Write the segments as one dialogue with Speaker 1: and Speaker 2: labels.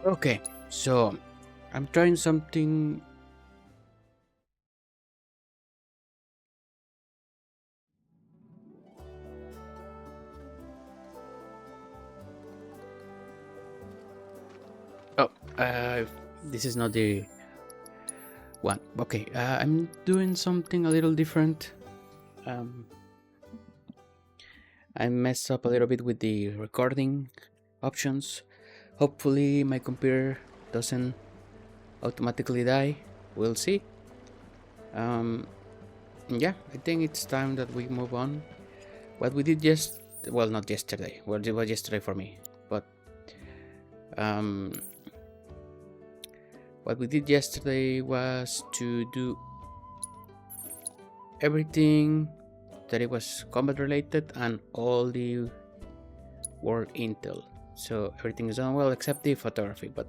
Speaker 1: Okay, so I'm trying something. Oh, uh, this is not the one. Okay, I'm doing something a little different. Um, I messed up a little bit with the recording options. Hopefully, my computer doesn't automatically die. We'll see. Um, yeah, I think it's time that we move on. What we did well, not yesterday. Well, it was yesterday for me, but um, what we did yesterday was to do everything that it was combat related and all the world intel. So everything is done well except the photography. But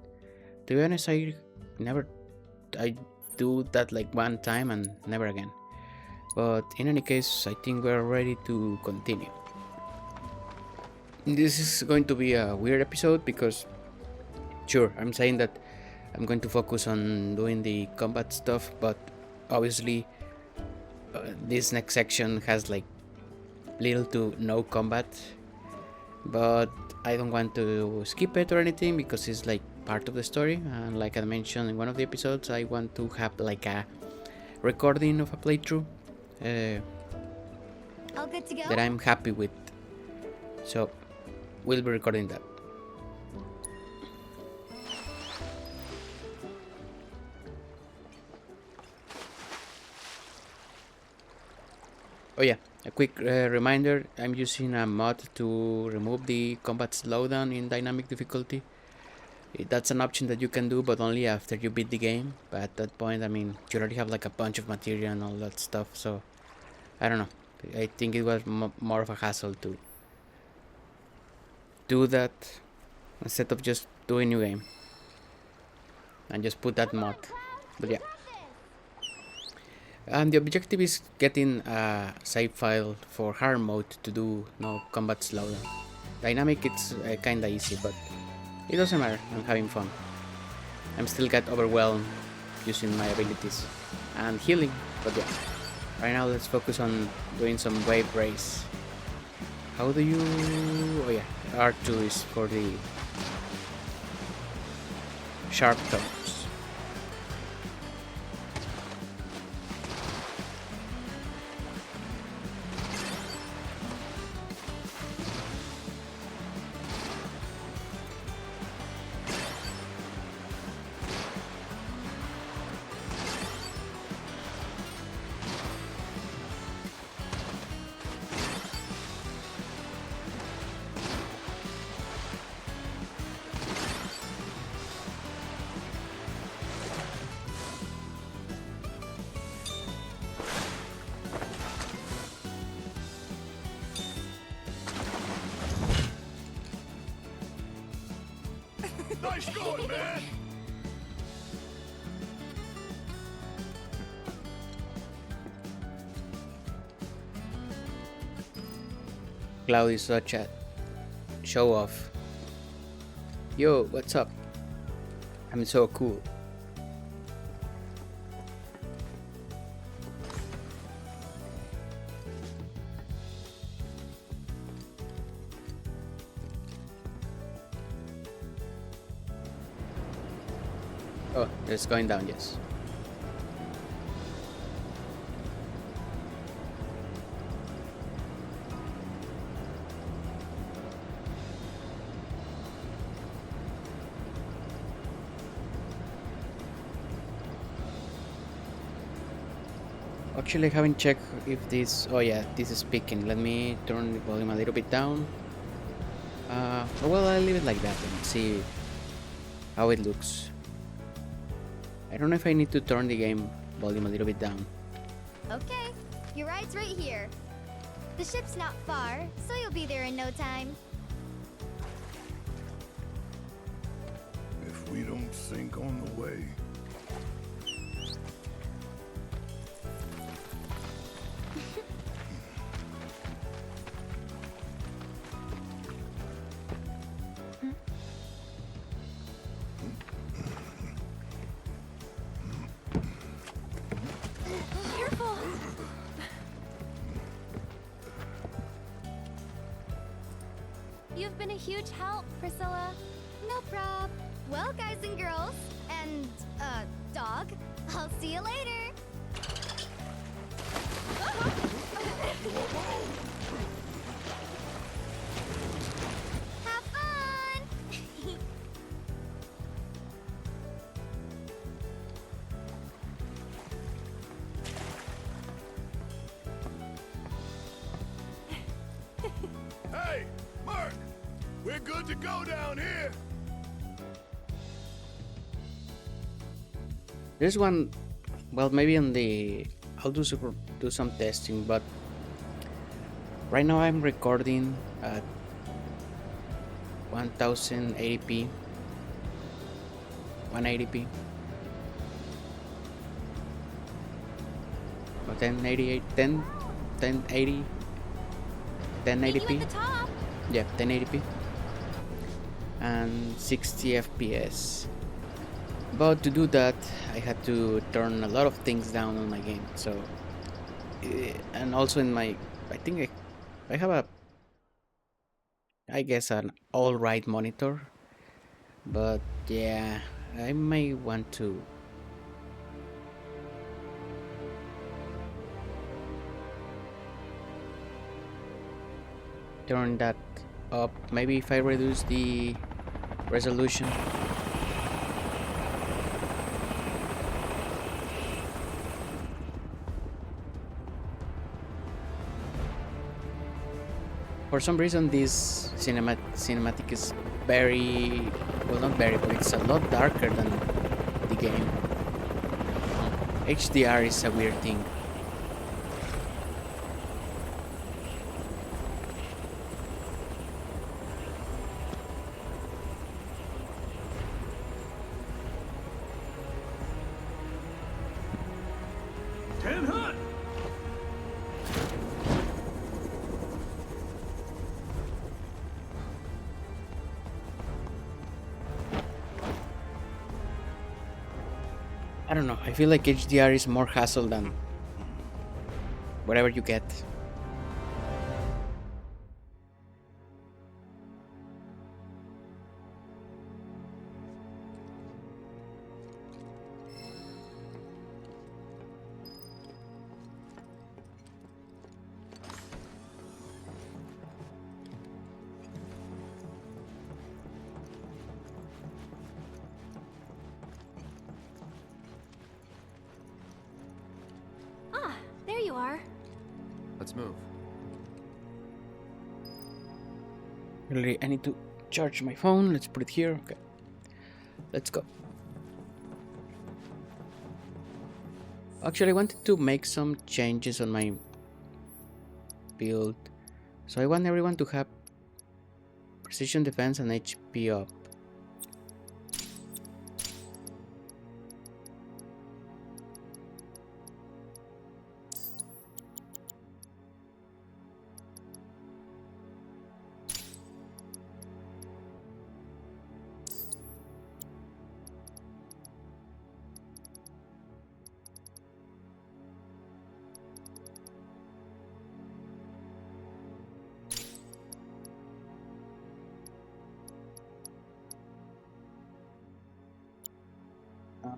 Speaker 1: to be honest, never I do that like one time and never again. But in any case, I think we're ready to continue. This is going to be a weird episode because sure, I'm saying that I'm going to focus on doing the combat stuff, but obviously this next section has like little to no combat, but I don't want to skip it or anything because it's like part of the story, and like I mentioned in one of the episodes, I want to have like a recording of a playthrough
Speaker 2: All good to go?
Speaker 1: that I'm happy with, so we'll be recording that. Oh yeah, a quick reminder, I'm using a mod to remove the combat slowdown in dynamic difficulty. That's an option that you can do, but only after you beat the game. But at that point, I mean, you already have like a bunch of material and all that stuff, so I don't know. I think it was more of a hassle to do that instead of just doing new game and just put that mod. But yeah. And the objective is getting a save file for hard mode to do no combat slowdown. Dynamic it's kinda easy, but it doesn't matter, I'm having fun. I'm still get overwhelmed using my abilities and healing, but yeah. Right now let's focus on doing some wave race. How do you... oh yeah, R2 is for the sharp turns.
Speaker 3: Nice going, man!
Speaker 1: Cloud is such a show off. Yo, what's up? I'm so cool. Oh, it's going down, yes. Actually, I haven't checked if this... oh yeah, this is speaking. Let me turn the volume a little bit down. Well, I'll leave it like that and see how it looks. I don't know if I need to turn the game volume a little bit down.
Speaker 2: Okay, your ride's right here. The ship's not far, so you'll be there in no time.
Speaker 3: If we don't sink on the way.
Speaker 2: You've been a huge help, Priscilla. No prob. Well, guys and girls, and, dog, I'll see you later. Have fun!
Speaker 3: Hey, Mark! We're good to go down here!
Speaker 1: There's one, well, maybe on the, I'll do some testing, but right now I'm recording at 1080p, 180p, or 1080, 1080, 1080p,
Speaker 2: At the top.
Speaker 1: yeah, 1080p, and 60 FPS. But to do that, I had to turn a lot of things down on my game. So, and also in my, I think I have a, I guess an alright monitor. But yeah, I may want to turn that up. Maybe if I reduce the resolution. For some reason, this cinematic is very, well, not very, but it's a lot darker than the game. HDR is a weird thing.
Speaker 3: Ten hut!
Speaker 1: I don't know, I feel like HDR is more hassle than whatever you get.
Speaker 2: Ah, there you are.
Speaker 4: Let's move.
Speaker 1: Really, I need to charge my phone. Let's put it here. Okay, let's go. Actually, I wanted to make some changes on my build, so I want everyone to have precision defense and HP up.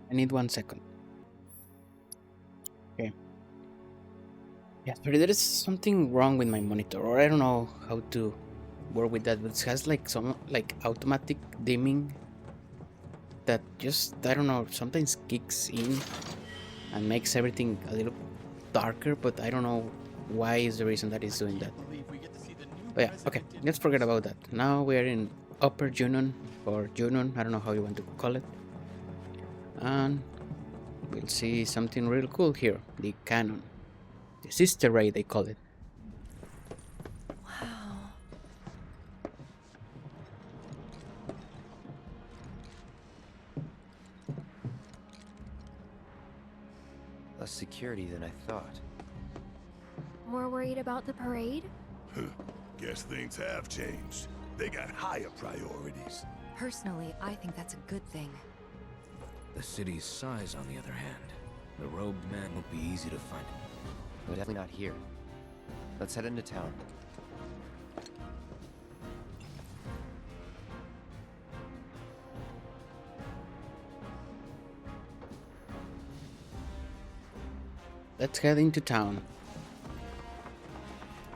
Speaker 1: I need 1 second. Okay. Yeah, but there is something wrong with my monitor, or I don't know how to work with that. But it has like some automatic dimming that just, I don't know, sometimes kicks in and makes everything a little darker. But I don't know why is the reason that it's doing that. But yeah, okay, let's forget about that. Now we are in Upper Junon or Junon, I don't know how you want to call it. And we'll see something real cool here, the cannon, the sister ray they call it.
Speaker 5: Wow.
Speaker 4: Less security than I thought.
Speaker 2: More worried about the parade?
Speaker 3: Guess things have changed. They got higher priorities.
Speaker 5: Personally, I think that's a good thing.
Speaker 6: The city's size, on the other hand. The robed man won't be easy to find.
Speaker 4: But definitely not here. Let's head into town.
Speaker 1: Let's head into town.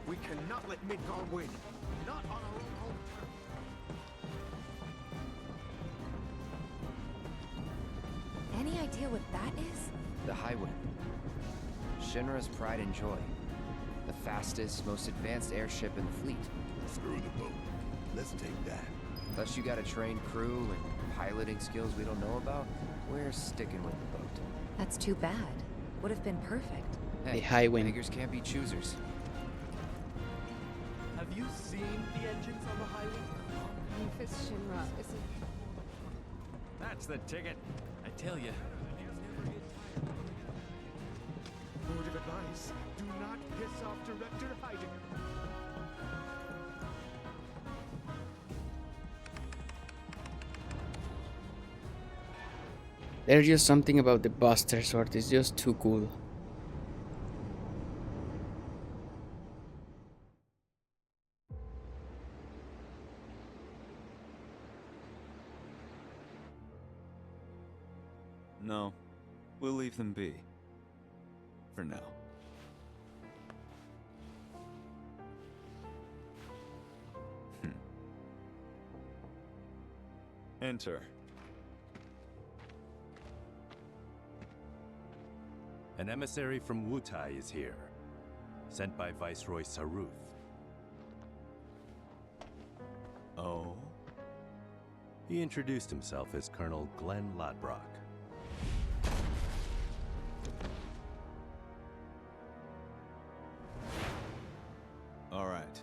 Speaker 7: We cannot let Midgar win. Not on our own home turf.
Speaker 5: Any idea what that is?
Speaker 4: The highway. Shinra's pride and joy. The fastest, most advanced airship in the fleet.
Speaker 3: Screw the boat. Let's take that.
Speaker 4: Unless you got a trained crew and piloting skills we don't know about, we're sticking with the boat.
Speaker 5: That's too bad. Would have been perfect.
Speaker 4: Hey,
Speaker 1: The highway.
Speaker 4: beggars can't be choosers.
Speaker 7: Have you seen the engines on the highway?
Speaker 8: If it's Shinra, isn't
Speaker 7: That's the ticket. I tell you. Word of advice: do not piss off Director Heidegger.
Speaker 1: There's just something about the Buster Sword. It's just too cool.
Speaker 9: No, we'll leave them be. For now. Enter.
Speaker 10: An emissary from Wutai is here, sent by Viceroy Saruth.
Speaker 9: Oh?
Speaker 10: He introduced himself as Colonel Glenn Lodbrok.
Speaker 9: All right.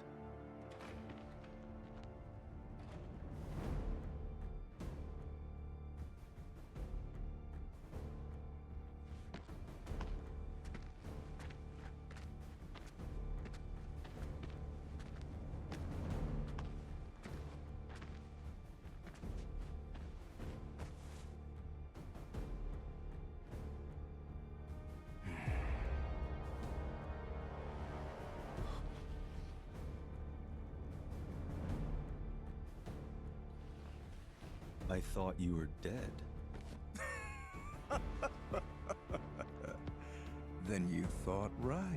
Speaker 9: I thought you were dead.
Speaker 3: Then you thought right.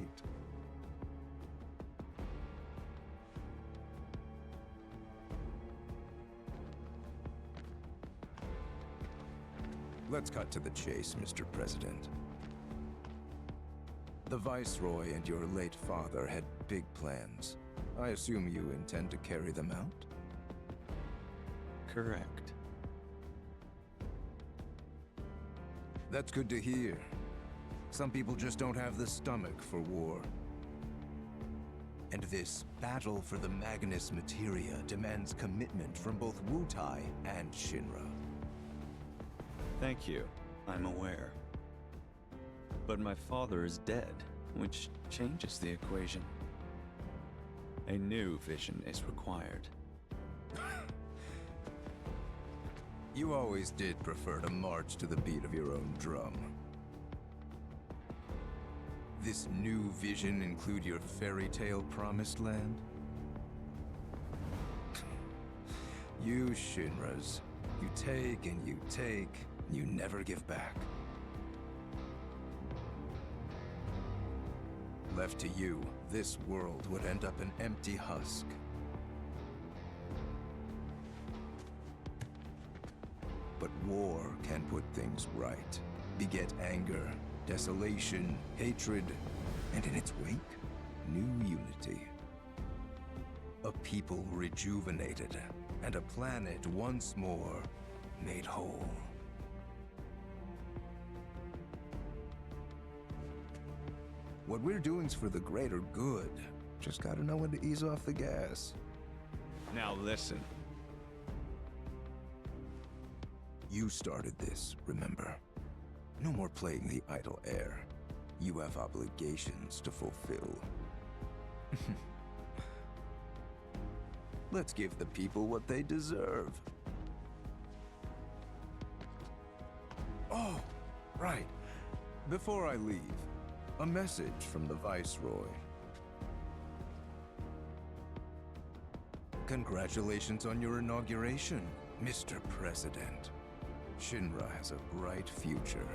Speaker 3: Let's cut to the chase, Mr. President. The Viceroy and your late father had big plans. I assume you intend to carry them out?
Speaker 9: Correct.
Speaker 3: That's good to hear. Some people just don't have the stomach for war. And this battle for the Magnus Materia demands commitment from both Wutai and Shinra.
Speaker 9: Thank you. I'm aware. But my father is dead, which changes the equation. A new vision is required.
Speaker 3: You always did prefer to march to the beat of your own drum. This new vision include your fairy tale promised land? You Shinras, you take and you never give back. Left to you, this world would end up an empty husk. But war can put things right, beget anger, desolation, hatred, and in its wake, new unity. A people rejuvenated, and a planet once more made whole. What we're doing's for the greater good. Just gotta know when to ease off the gas.
Speaker 9: Now listen.
Speaker 3: You started this, remember? No more playing the idle heir. You have obligations to fulfill. Let's give the people what they deserve. Oh, right. Before I leave, a message from the Viceroy. Congratulations on your inauguration, Mr. President. Shinra has a bright future.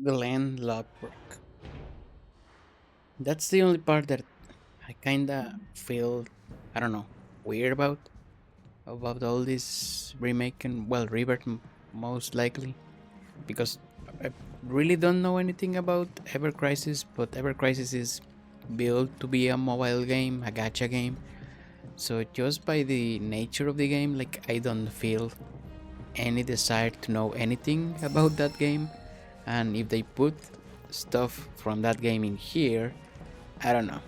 Speaker 1: Glenn Lockbrook. That's the only part that I kinda feel, I don't know, weird about all this remake and, well, rebirth most likely, because I really don't know anything about Ever Crisis, but Ever Crisis is built to be a mobile game, a gacha game. So just by the nature of the game, like, I don't feel any desire to know anything about that game. And if they put stuff from that game in here, I don't know.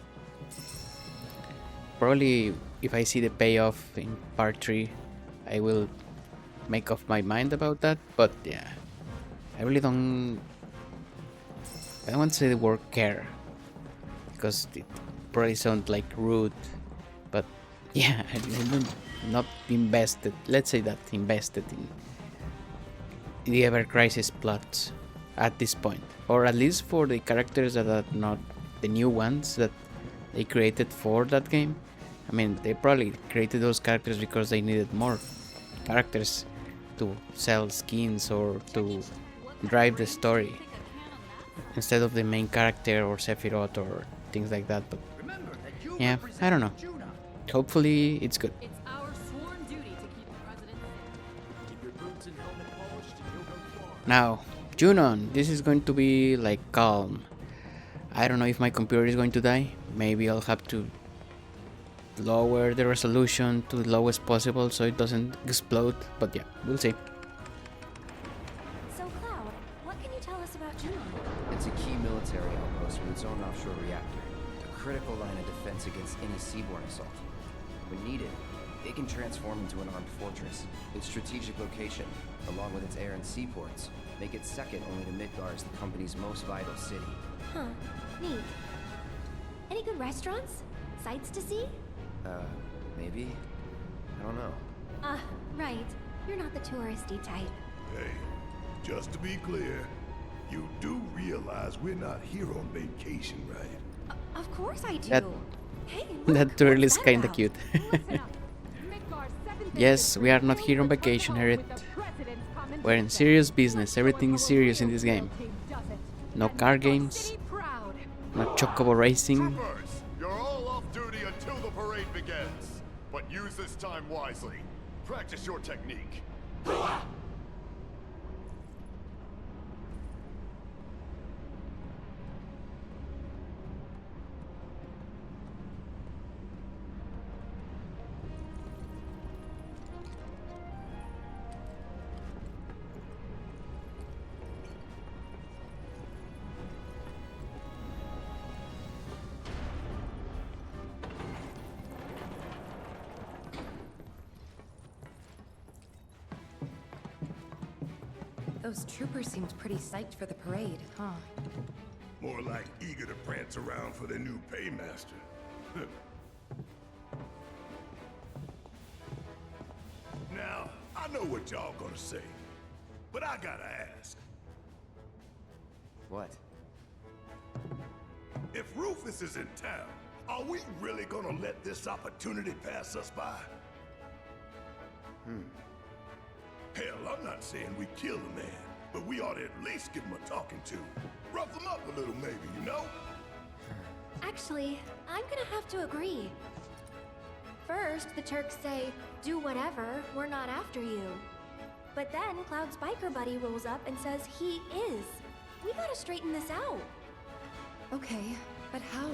Speaker 1: Probably if I see the payoff in part 3, I will make up my mind about that. But yeah, I really don't. I don't want to say the word care, because it probably sounds like rude. But yeah, I'm not invested. Let's say that invested in the Ever Crisis plots at this point, or at least for the characters that are not the new ones that they created for that game. I mean, they probably created those characters because they needed more characters to sell skins or to drive the story instead of the main character or Sephiroth or things like that. But yeah, I don't know. Hopefully it's good.
Speaker 11: It's our sworn duty to keep the president safe.
Speaker 7: Keep your boots and helmet polished and you'll go far.
Speaker 1: Now, Junon, this is going to be like calm. I don't know if my computer is going to die. Maybe I'll have to lower the resolution to the lowest possible so it doesn't explode. But yeah, we'll see.
Speaker 2: So, Cloud, what can you tell us about Junon?
Speaker 4: It's a key military outpost with its own offshore reactor. A critical line of defense against any seaborne assault. When needed, it can transform into an armed fortress. Its strategic location, along with its air and seaports, make it second only to Midgar as the company's most vital city.
Speaker 2: Huh, neat. Any good restaurants? Sights to see?
Speaker 4: Maybe? I don't know.
Speaker 2: Right. You're not the touristy type.
Speaker 12: Hey, just to be clear, you do realize we're not here on vacation, right?
Speaker 2: Of course I do.
Speaker 1: That-
Speaker 2: Hey, look,
Speaker 1: That turtle
Speaker 2: what's
Speaker 1: is
Speaker 2: that
Speaker 1: kinda
Speaker 2: about?
Speaker 1: cute.
Speaker 8: Listen up. Midgar's 7th
Speaker 1: Yes, we are not
Speaker 8: anniversary
Speaker 1: here on
Speaker 8: will
Speaker 1: vacation,
Speaker 8: return
Speaker 1: Harriet.
Speaker 8: with the president's
Speaker 1: We're in
Speaker 8: commendation.
Speaker 1: serious business.
Speaker 8: Let's show
Speaker 1: Everything
Speaker 8: him
Speaker 1: is
Speaker 8: how a
Speaker 1: serious in
Speaker 8: real
Speaker 1: this game.
Speaker 8: team does it.
Speaker 1: No
Speaker 8: And
Speaker 1: car
Speaker 8: make our
Speaker 1: games,
Speaker 8: city proud.
Speaker 1: no chocobo racing.
Speaker 12: Troopers, you're all off duty until the parade begins. But use this time wisely. Practice your technique.
Speaker 5: Those troopers seemed pretty psyched for the parade, huh?
Speaker 12: More like eager to prance around for their new paymaster. Now, I know what y'all gonna say, but I gotta ask.
Speaker 4: What?
Speaker 12: If Rufus is in town, are we really gonna let this opportunity pass us by? Hell, I'm not saying we kill the man, but we ought to at least give him a talking to. Rough him up a little maybe, you know?
Speaker 2: Actually, I'm gonna have to agree. First, the Turks say, do whatever, we're not after you. But then Cloud's biker buddy rolls up and says he is. We gotta straighten this out.
Speaker 5: Okay, but how?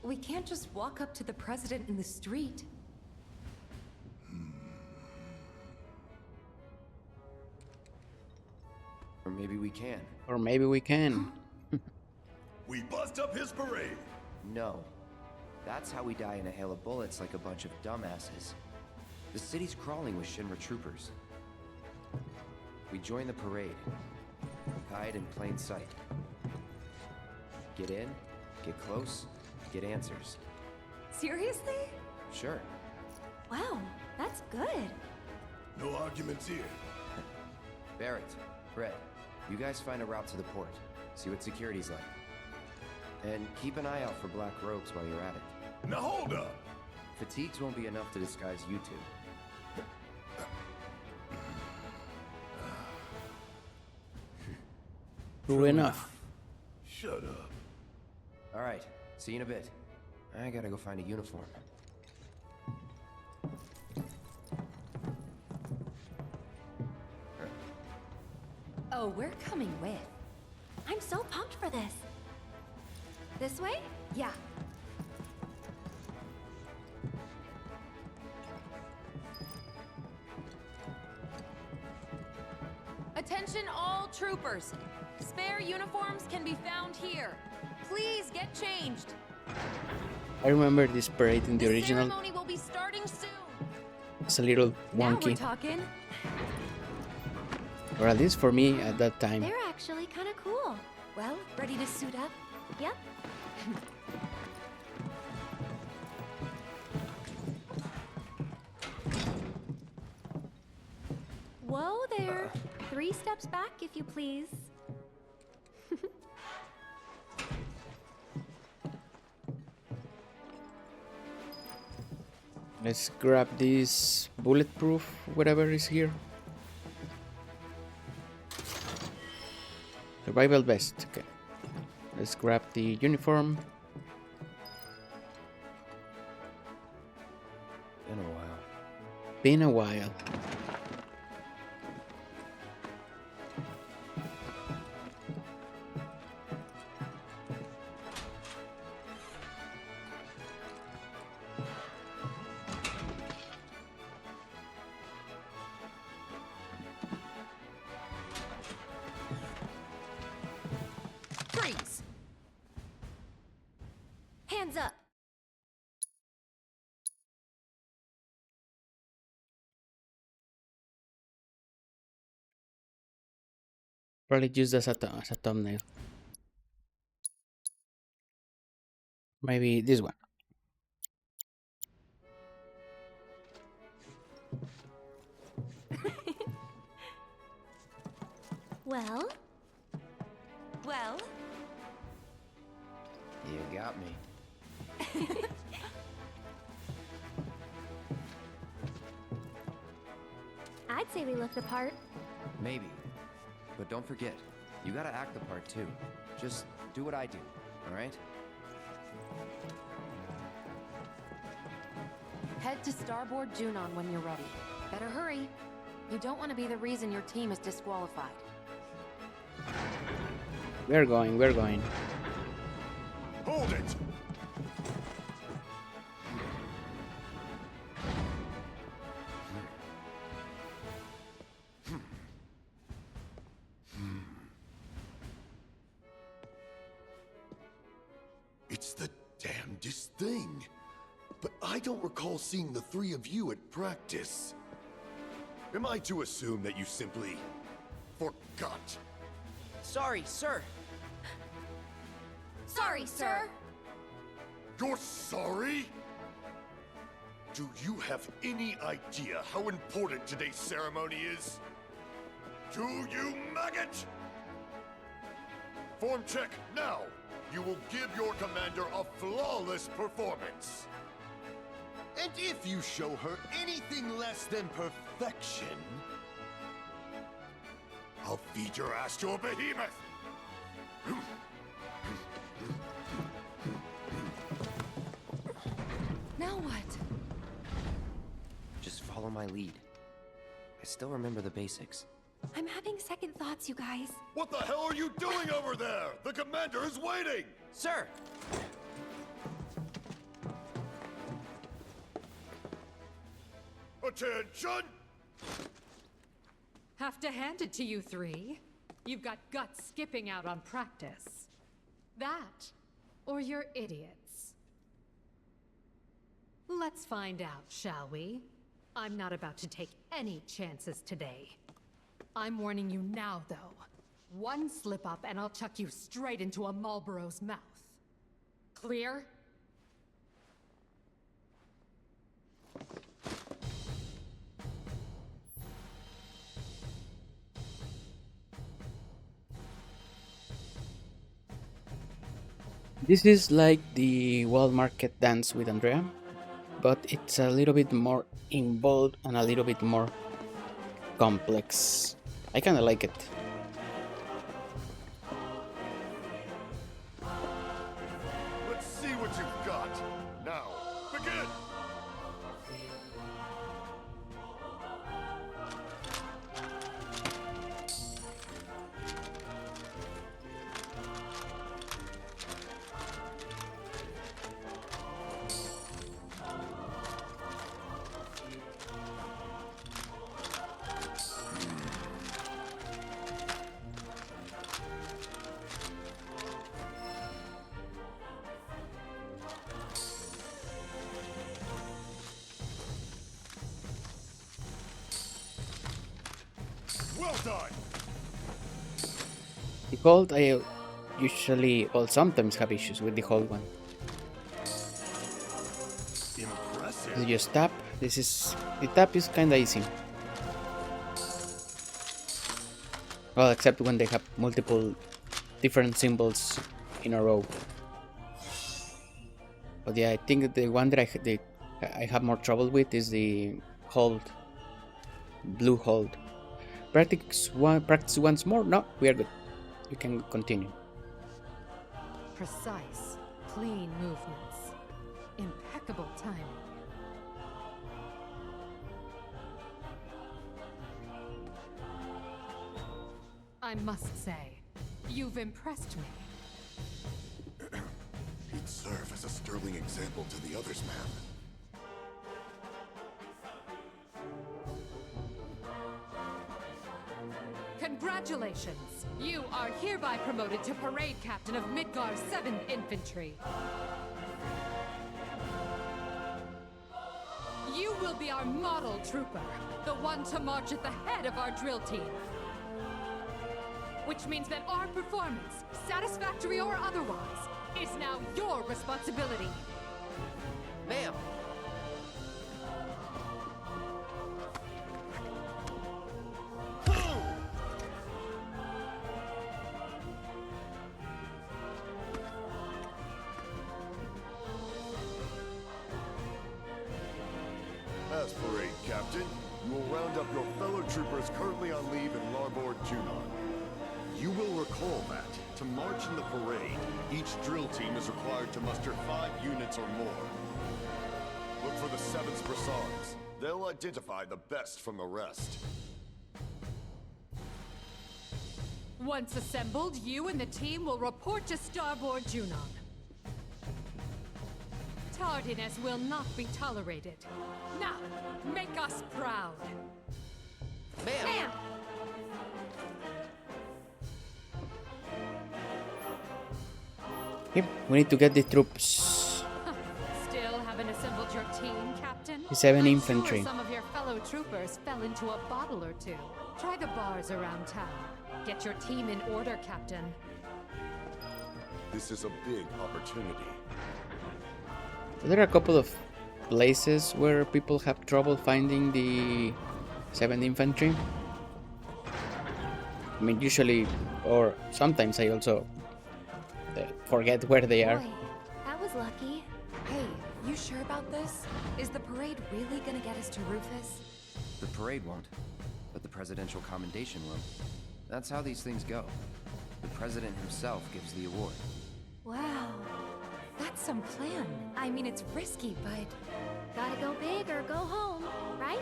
Speaker 5: We can't just walk up to the president in the street.
Speaker 4: Or maybe we can.
Speaker 1: Or maybe we can.
Speaker 12: We bust up his parade.
Speaker 4: No. That's how we die in a hail of bullets like a bunch of dumbasses. The city's crawling with Shinra troopers. We join the parade. Hide in plain sight. Get in, get close, get answers.
Speaker 5: Seriously?
Speaker 4: Sure.
Speaker 2: Wow, that's good.
Speaker 12: No arguments here.
Speaker 4: Barrett, Brett, you guys find a route to the port. See what security's like. And keep an eye out for black robes while you're at it.
Speaker 12: Now hold up.
Speaker 4: Fatigues won't be enough to disguise you two.
Speaker 1: True enough.
Speaker 12: Shut up.
Speaker 4: Alright, see you in a bit. I gotta go find a uniform.
Speaker 5: Oh, we're coming with.
Speaker 2: I'm so pumped for this. This way?
Speaker 5: Yeah.
Speaker 11: Attention all troopers. Spare uniforms can be found here. Please get changed.
Speaker 1: I remember this parade in the original.
Speaker 11: Ceremony will be starting soon.
Speaker 1: It's a little
Speaker 5: Now we're
Speaker 1: wonky,
Speaker 5: talking.
Speaker 1: or at least for me at that time.
Speaker 2: They're actually kind of cool.
Speaker 5: Well, ready to suit up?
Speaker 2: Yep. Whoa there. 3 steps back, if you please.
Speaker 1: Let's grab this bulletproof, whatever is here. Survival vest, okay. Let's grab the uniform.
Speaker 4: Been a while.
Speaker 1: Been a while.
Speaker 11: Freeze.
Speaker 2: Hands up.
Speaker 1: Probably use this as a thumbnail. Maybe this one.
Speaker 2: Well,
Speaker 5: Well,
Speaker 4: You got me.
Speaker 2: I'd say we look the part.
Speaker 4: Maybe. But don't forget, you gotta act the part too. Just do what I do, alright?
Speaker 11: Head to starboard Junon when you're ready. Better hurry. You don't want to be the reason your team is disqualified.
Speaker 1: We're going, we're going.
Speaker 12: Hold it! It's the damnedest thing. But I don't recall seeing the 3 of you at practice. Am I to assume that you simply forgot?
Speaker 4: Sorry, sir!
Speaker 2: Sorry, sir.
Speaker 12: You're sorry? Do you have any idea how important today's ceremony is? Do you, maggot? Form check now. You will give your commander a flawless performance. And if you show her anything less than perfection, I'll feed your ass to a behemoth.
Speaker 5: now what?
Speaker 4: Just follow my lead. I still remember the basics.
Speaker 2: I'm having second thoughts, you guys.
Speaker 12: What the hell are you doing over there? The commander is waiting!
Speaker 4: Sir!
Speaker 12: Attention!
Speaker 8: Have to hand it to you 3. You've got guts skipping out on practice. That, or you're idiots. Let's find out, shall we? I'm not about to take any chances today. I'm warning you now, though. One slip up and I'll chuck you straight into a Marlboro's mouth. Clear?
Speaker 1: This is like the Wild Market dance with Andrea, but it's a little bit more involved and a little bit more complex. I kinda like it.
Speaker 12: Well done.
Speaker 1: The hold, I usually, well, sometimes have issues with the hold one.
Speaker 12: Impressive.
Speaker 1: You just tap. The tap is kinda easy. Well, except when they have multiple different symbols in a row. But yeah, I think the one that I have more trouble with is the hold, blue hold. Practice once more. No, we are good. We can continue.
Speaker 8: Precise, clean movements. Impeccable timing. I must say, you've impressed me.
Speaker 12: He'd serve as a sterling example to the others, ma'am.
Speaker 8: Congratulations! You are hereby promoted to Parade Captain of Midgar's 7th Infantry. You will be our model trooper, the one to march at the head of our drill team. Which means that our performance, satisfactory or otherwise, is now your responsibility.
Speaker 4: Ma'am!
Speaker 12: As parade captain, you will round up your fellow troopers currently on leave in Larboard Junon. You will recall that, to march in the parade, each drill team is required to muster 5 units or more. Look for the 7th Brassards. They'll identify the best from the rest.
Speaker 8: Once assembled, you and the team will report to Starboard Junon. Tardiness will not be tolerated. Now, make us proud.
Speaker 4: Ma'am!
Speaker 1: Yep, we need to get the troops.
Speaker 8: Still haven't assembled your team, Captain?
Speaker 1: The 7
Speaker 8: I'm
Speaker 1: infantry.
Speaker 8: Sure some of your fellow troopers fell into a bottle or two. Try the bars around town. Get your team in order, Captain.
Speaker 12: This is a big opportunity.
Speaker 1: There are a couple of places where people have trouble finding the 7th Infantry. I mean, usually, or sometimes I also forget where they are.
Speaker 2: Boy, that was lucky.
Speaker 5: Hey, you sure about this? Is the parade really gonna get us to Rufus?
Speaker 4: The parade won't, but the presidential commendation will. That's how these things go. The president himself gives the award.
Speaker 2: Wow.
Speaker 5: That's some plan. I mean, it's risky, but...
Speaker 2: Gotta go big or go home, right?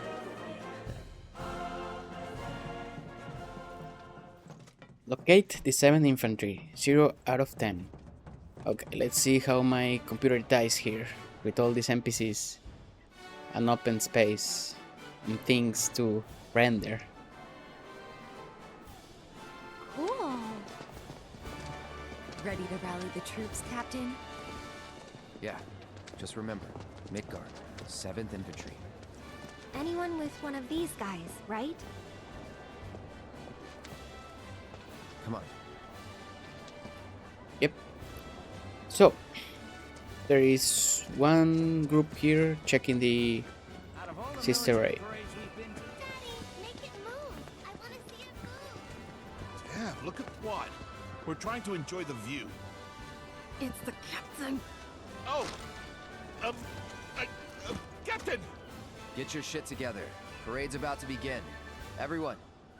Speaker 1: Locate the 7th Infantry, 0 out of 10. Okay, let's see how my computer dies here, with all these NPCs, an open space, and things to render.
Speaker 2: Cool.
Speaker 5: Ready to rally the troops, Captain?
Speaker 4: Yeah, just remember, Midgard, 7th Infantry.
Speaker 2: Anyone with one of these guys, right?
Speaker 4: Come on.
Speaker 1: Yep. So, there is one group here checking the sister raid.
Speaker 7: Yeah, look at what? We're trying to enjoy the view.
Speaker 8: It's the captain.
Speaker 7: Oh! Captain!
Speaker 4: Get your shit together. Parade's about to begin. Everyone,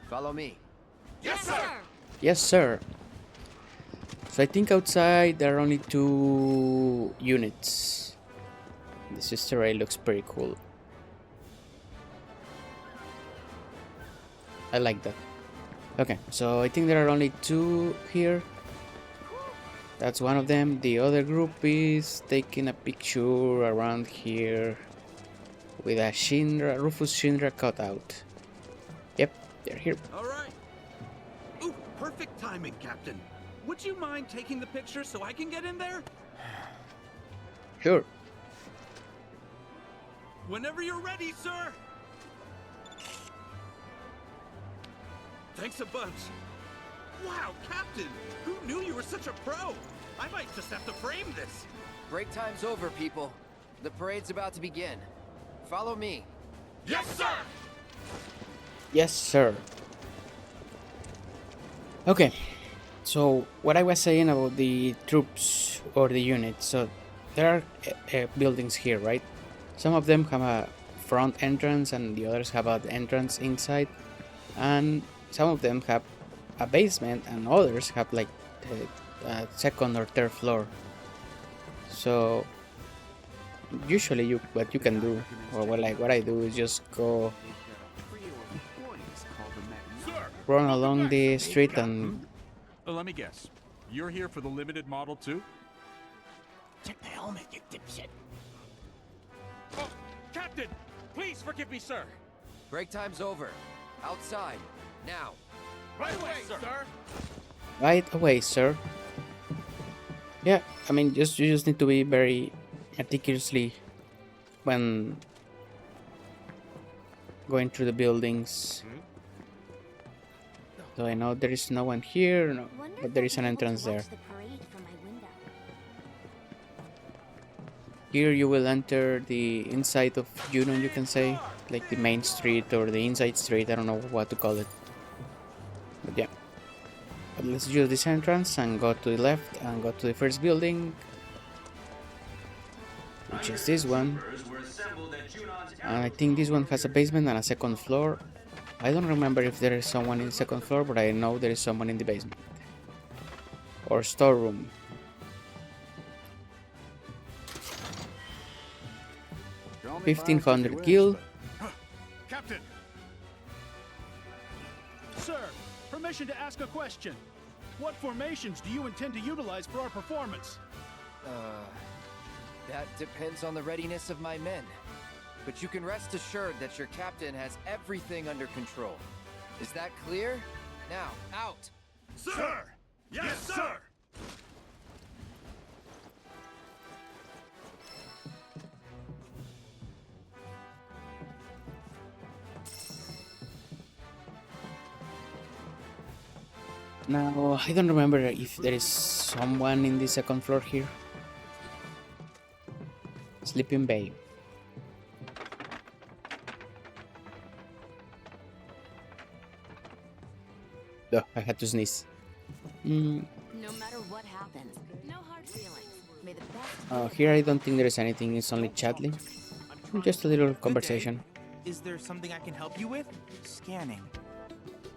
Speaker 4: follow me.
Speaker 7: Yes, sir!
Speaker 1: Yes, sir. So I think outside there are only 2 units. The sister raid looks pretty cool. I like that. Okay, so I think there are only 2 here. That's one of them. The other group is taking a picture around here with a Rufus Shinra cutout. Yep, they're here.
Speaker 13: All right. Ooh, perfect timing, Captain. Would you mind taking the picture so I can get in there?
Speaker 1: Sure.
Speaker 13: Whenever you're ready, sir. Thanks a bunch. Wow, Captain! Who knew you were such a pro? I might just have to frame this.
Speaker 4: Break time's over, people. The parade's about to begin. Follow me.
Speaker 13: Yes, sir!
Speaker 1: Yes, sir. Okay, so what I was saying about the troops or the units. So there are buildings here, right? Some of them have a front entrance and the others have an entrance inside. And some of them have a basement and others have like a second or third floor. So usually what you can do, or what I do, is just go run along the street and
Speaker 14: let me guess. You're here for the limited model too?
Speaker 13: Check the helmet, you dipshit. Oh, Captain! Please forgive me, sir.
Speaker 4: Break time's over. Outside. Now.
Speaker 13: Right away, sir.
Speaker 1: right away, sir. Yeah, I mean, you just need to be very meticulously when going through the buildings. So I know there is no one here, no, but there is an entrance there. Here you will enter the inside of Junon, you can say, like the main street or the inside street, I don't know what to call it. But yeah. But let's use this entrance and go to the left and go to the first building, which is this one. And I think this one has a basement and a second floor. I don't remember if there is someone in the second floor, but I know there is someone in the basement. Or storeroom. $1,500 gil.
Speaker 15: Captain! Sir, permission to ask a question. What formations do you intend to utilize for our performance?
Speaker 4: That depends on the readiness of my men. But you can rest assured that your captain has everything under control. Is that clear? Now, out!
Speaker 13: Sir! Yes, sir!
Speaker 1: Now, I don't remember if there is someone in the second floor here. Sleeping Bay. Oh, I had to sneeze.
Speaker 2: No matter what happens, no hard feelings. May the best.
Speaker 1: Here I don't think there is anything, it's only chatting. Just a little conversation.
Speaker 16: Is there something I can help you with? Scanning.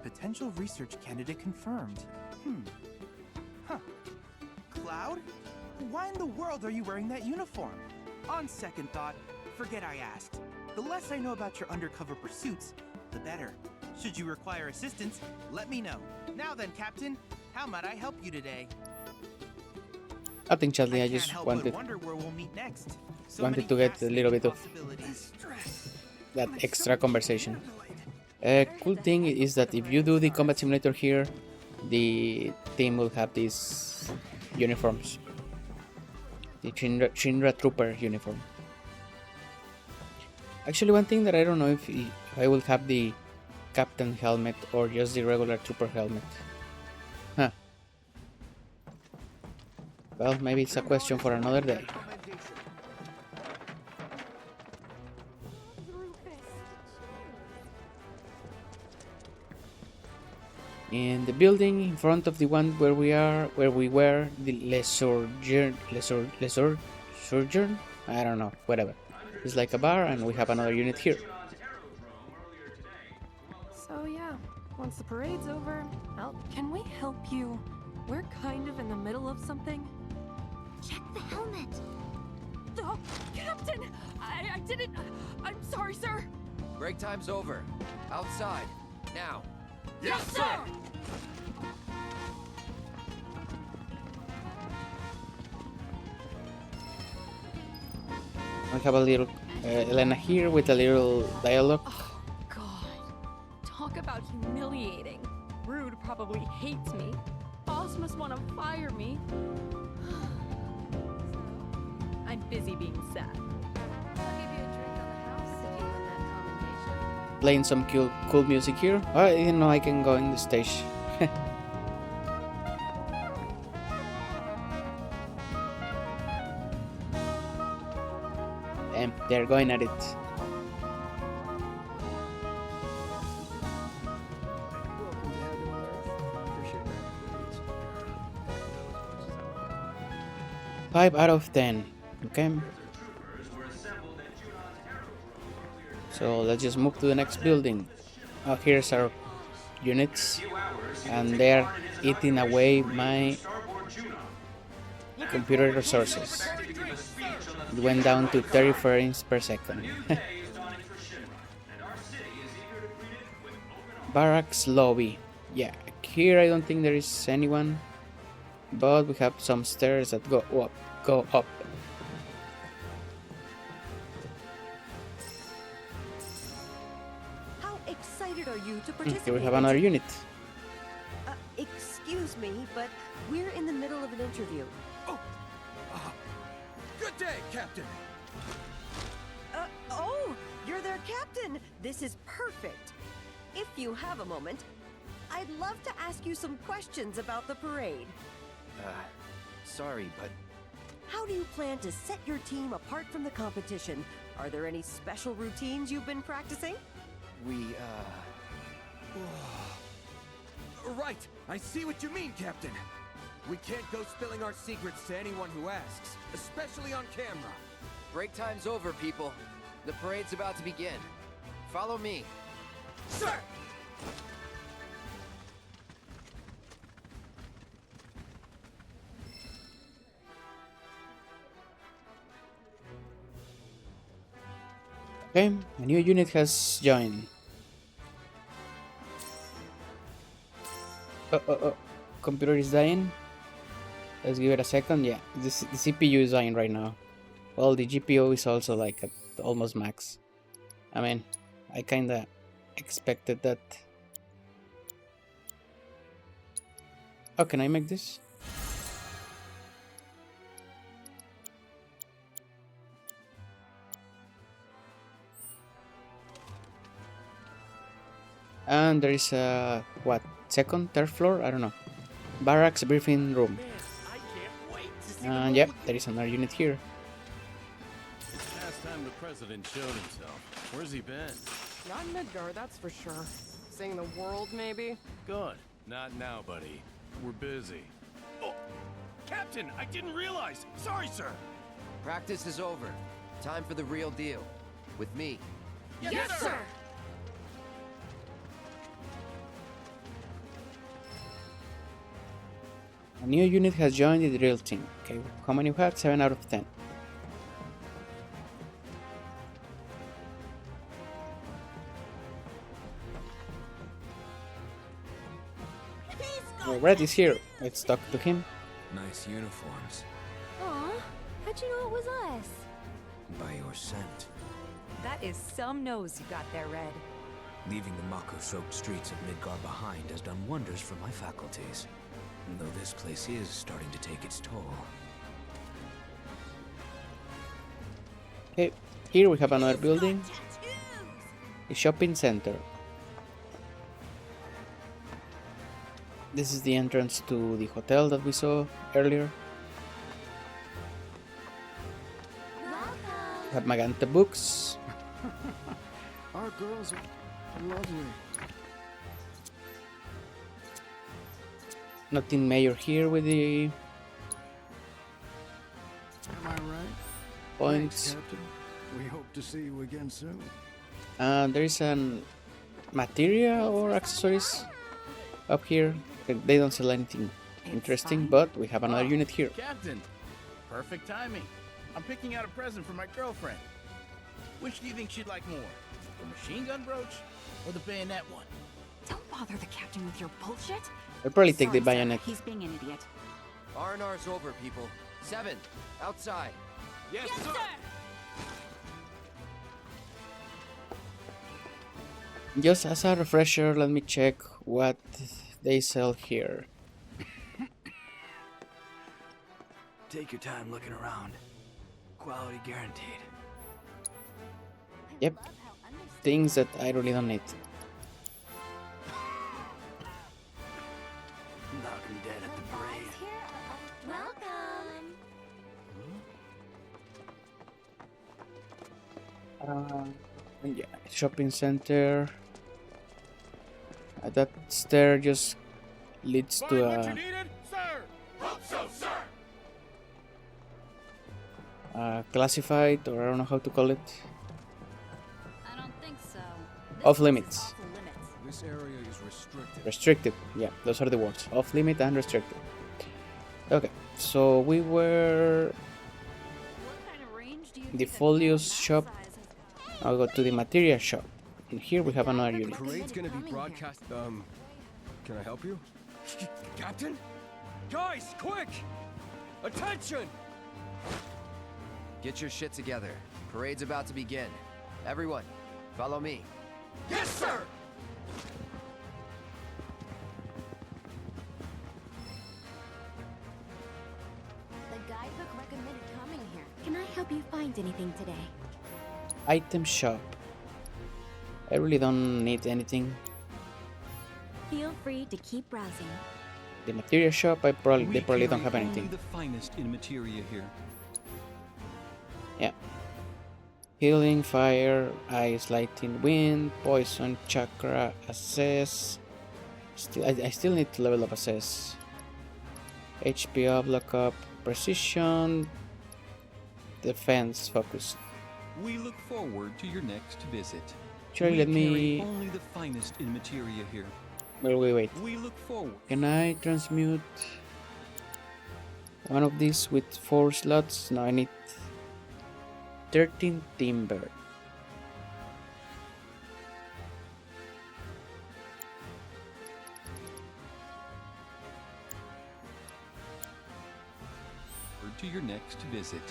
Speaker 16: Potential research candidate confirmed. Huh. Cloud? Why in the world are you wearing that uniform? On second thought, forget I asked. The less I know about your undercover pursuits, the better. Should you require assistance, let me know. Now then, Captain, how might I help you today?
Speaker 1: Nothing, Charlie. I just wanted to get a little bit of that extra conversation. Cool thing is that if you do the combat simulator here, the team will have these uniforms. The Shinra Trooper uniform. Actually, one thing that I don't know if I will have the Captain helmet or just the regular Trooper helmet. Huh. Well, maybe it's a question for another day. In the building in front of the one where we were, the Le Sojourn, I don't know, whatever. It's like a bar, and we have another unit here.
Speaker 5: So yeah, once the parade's over, can we help you? We're kind of in the middle of something.
Speaker 2: Check the helmet.
Speaker 11: Oh, Captain! I didn't... I'm sorry, sir.
Speaker 4: Break time's over. Outside. Now.
Speaker 11: Yes, sir!
Speaker 1: I have a little Elena here with a little dialogue.
Speaker 11: Oh, God. Talk about humiliating. Rude probably hates me. Boss must want to fire me. I'm busy being sad.
Speaker 2: I'll give you a drink on the house if you win that commendation.
Speaker 1: playing some cool music here. Oh, I didn't know I can go in the stage. And they're going at it. Five out of 10. Okay. So let's just move to the next building. Oh, here's our units, and they're eating away my computer resources. It went down to 30 frames per second. Barracks lobby. Yeah, here I don't think there is anyone, but we have some stairs that go up.
Speaker 17: How excited are you to participate?
Speaker 1: Here we have another unit.
Speaker 17: Excuse me, but we're in the middle of an interview.
Speaker 13: Good day, Captain.
Speaker 17: Oh, you're their captain. This is perfect. If you have a moment, I'd love to ask you some questions about the parade.
Speaker 4: Sorry, but...
Speaker 17: How do you plan to set your team apart from the competition? Are there any special routines you've been practicing?
Speaker 13: Right, I see what you mean, Captain. We can't go spilling our secrets to anyone who asks, especially on camera.
Speaker 4: Break time's over, people. The parade's about to begin. Follow me.
Speaker 13: Sir!
Speaker 1: Okay, a new unit has joined. Computer is dying. Let's give it a second. Yeah, the CPU is dying right now. Well, the GPU is also like at almost max. I mean, I kinda expected that. Oh, can I make this? And there is a what, second, third floor? I don't know. Barracks briefing room. And yep, there is another unit here.
Speaker 14: Last time the president showed himself. Where's he been?
Speaker 5: Not in Midgar, that's for sure. Seeing the world, maybe?
Speaker 14: Good. Not now, buddy. We're busy. Oh, Captain, I didn't realize. Sorry, sir.
Speaker 4: Practice is over. Time for the real deal. With me.
Speaker 14: Yes, sir.
Speaker 1: A new unit has joined the drill team. Okay, how many we have? 7 out of 10. Red is here. Let's talk to him.
Speaker 6: Nice uniforms.
Speaker 2: Aw, how'd you know it was us?
Speaker 6: By your scent.
Speaker 18: That is some nose you got there, Red.
Speaker 6: Leaving the Mako-soaked streets of Midgar behind has done wonders for my faculties. Though this place is starting to take its toll.
Speaker 1: Okay, here we have another building. A shopping center. This is the entrance to the hotel that we saw earlier. We have Magenta books.
Speaker 7: Our girls are lovely.
Speaker 1: Nothing major here with the
Speaker 7: Am I right?
Speaker 1: points.
Speaker 7: Thanks, Captain. We hope to see you again soon.
Speaker 1: There is an materia or accessories up here. They don't sell anything interesting, but we have another unit here.
Speaker 15: Captain, perfect timing. I'm picking out a present for my girlfriend. Which do you think she'd like more? The machine gun brooch or the bayonet one?
Speaker 11: Don't bother the captain with your bullshit.
Speaker 1: I'll probably take the
Speaker 11: Sorry, sir.
Speaker 1: bayonet.
Speaker 11: He's being an idiot.
Speaker 4: R&R's over, people. 7, outside.
Speaker 13: Yes, sir.
Speaker 1: Just as a refresher, let me check what they sell here.
Speaker 19: Take your time looking around. Quality guaranteed.
Speaker 1: Yep. things that I really don't need.
Speaker 19: Knock me dead at the parade.
Speaker 2: Welcome.
Speaker 1: Yeah, shopping center. That stair just leads to a classified, or I don't know how to call it.
Speaker 18: I don't think so.
Speaker 1: Off limits.
Speaker 19: This area is restricted.
Speaker 1: Restricted. Yeah, those are the words. Off limit and restricted. Okay, so we were the folios shop. I'll go to the materia shop. And here we have another unit.
Speaker 20: Parade's gonna be broadcast. Can I help you?
Speaker 19: Captain? Guys, quick! Attention!
Speaker 4: Get your shit together. Parade's about to begin. Everyone, follow me.
Speaker 19: Yes, sir!
Speaker 2: The guidebook recommended coming here. Can I help you find anything today?
Speaker 1: Item shop. I really don't need anything.
Speaker 2: Feel free to keep browsing.
Speaker 1: The materia shop, they probably don't have
Speaker 6: Only
Speaker 1: anything.
Speaker 6: the finest in materia here.
Speaker 1: Yeah. Healing, fire, ice, lighting, wind, poison, chakra, assess. I still need to level up assess. HP up, lock up, precision, defense, focus.
Speaker 6: We look forward to your next visit.
Speaker 1: Sure, let me.
Speaker 6: Only the finest in materia here.
Speaker 1: Wait.
Speaker 6: We look forward.
Speaker 1: Can I transmute one of these with 4 slots? No, I need 13 timber.
Speaker 6: To your next visit.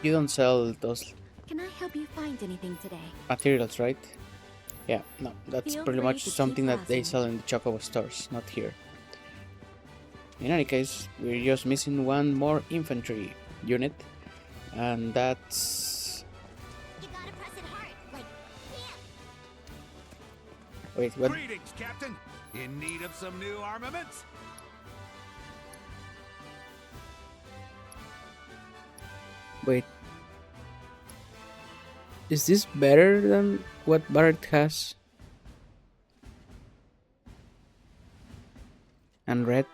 Speaker 1: You don't sell those
Speaker 2: Can I help you find anything today?
Speaker 1: materials, right? Yeah, no, that's
Speaker 2: Feel
Speaker 1: pretty
Speaker 2: free
Speaker 1: much
Speaker 2: to keep
Speaker 1: something that they
Speaker 2: browsing.
Speaker 1: sell in the Ch4 stores, not here. In any case, we're just missing one more infantry unit, and that's...
Speaker 2: You gotta press it hard, like,
Speaker 1: Wait, what?
Speaker 13: Greetings, Captain. In need of some new armaments?
Speaker 1: Wait. Is this better than what Barrett has? And red?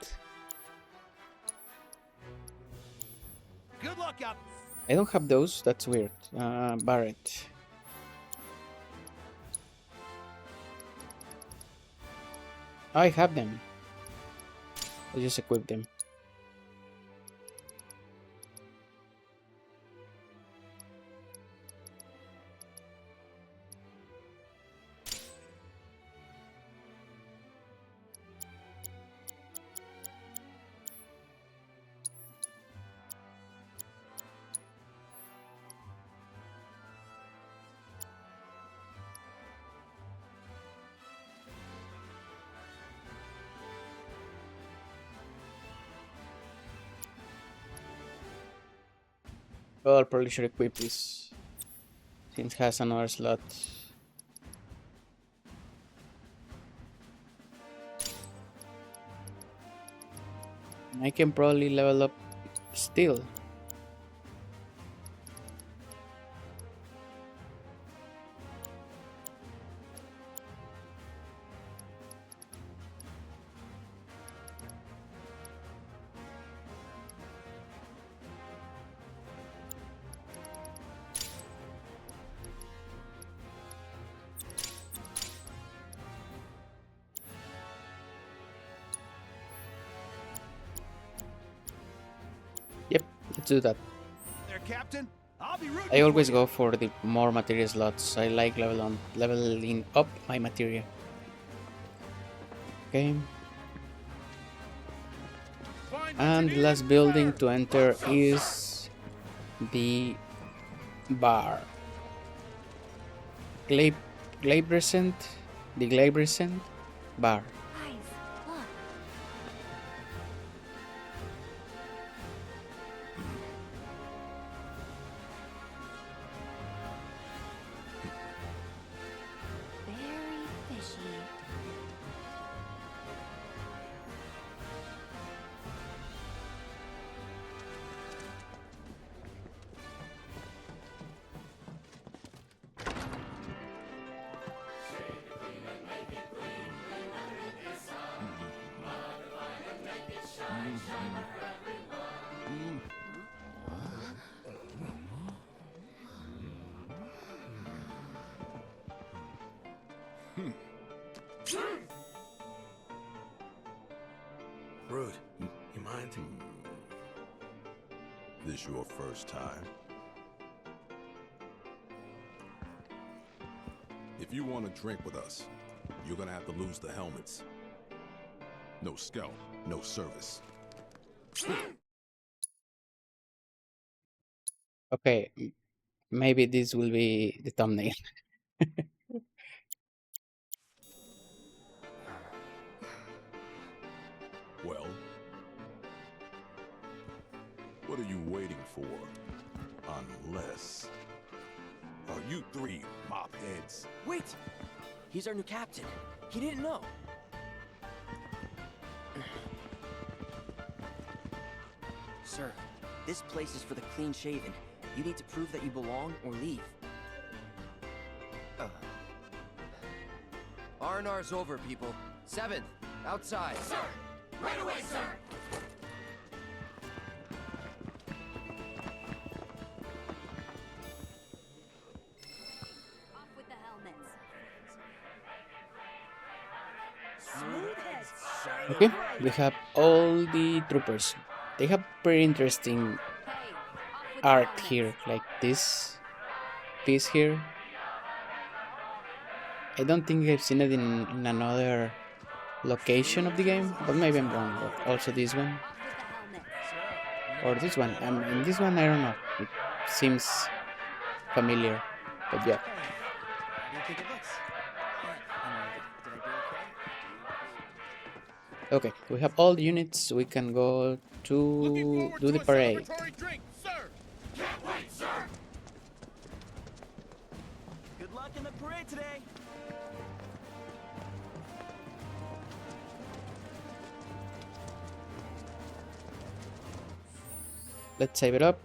Speaker 13: Good luck out.
Speaker 1: I don't have those, that's weird. Barrett. I have them. I just equip them. Well, I probably should equip this, since it has another slot. I can probably level up still. Yep, let's do that.
Speaker 13: There, Captain. I'll be rooting
Speaker 1: I always
Speaker 13: for
Speaker 1: go for the more material slots. I like leveling up my materia. Okay. And the last building to enter is the bar. Glabrescent, the Glabrescent bar.
Speaker 12: Rude, you mind? This your first time? If you want to drink with us, you're gonna have to lose the helmets. No scout, no service.
Speaker 1: Okay, maybe this will be the thumbnail.
Speaker 12: Well, what are you waiting for? Unless... Are you three mop heads?
Speaker 21: Wait! He's our new captain. He didn't know. Sir, this place is for the clean-shaven. You need to prove that you belong or leave.
Speaker 4: R&R's over, people. 7th, outside.
Speaker 19: Sir! Right away, sir!
Speaker 18: Off with the helmets.
Speaker 1: Okay, we have all the troopers. They have pretty interesting art here, like this piece here. I don't think I've seen it in another location of the game, but maybe I'm wrong. But also this one, or this one. In this one, I don't know. It seems familiar, but yeah. Okay, we have all the units. We can go to do the parade.
Speaker 19: Can't wait, sir!
Speaker 16: Good luck in the parade today.
Speaker 1: Let's save it up.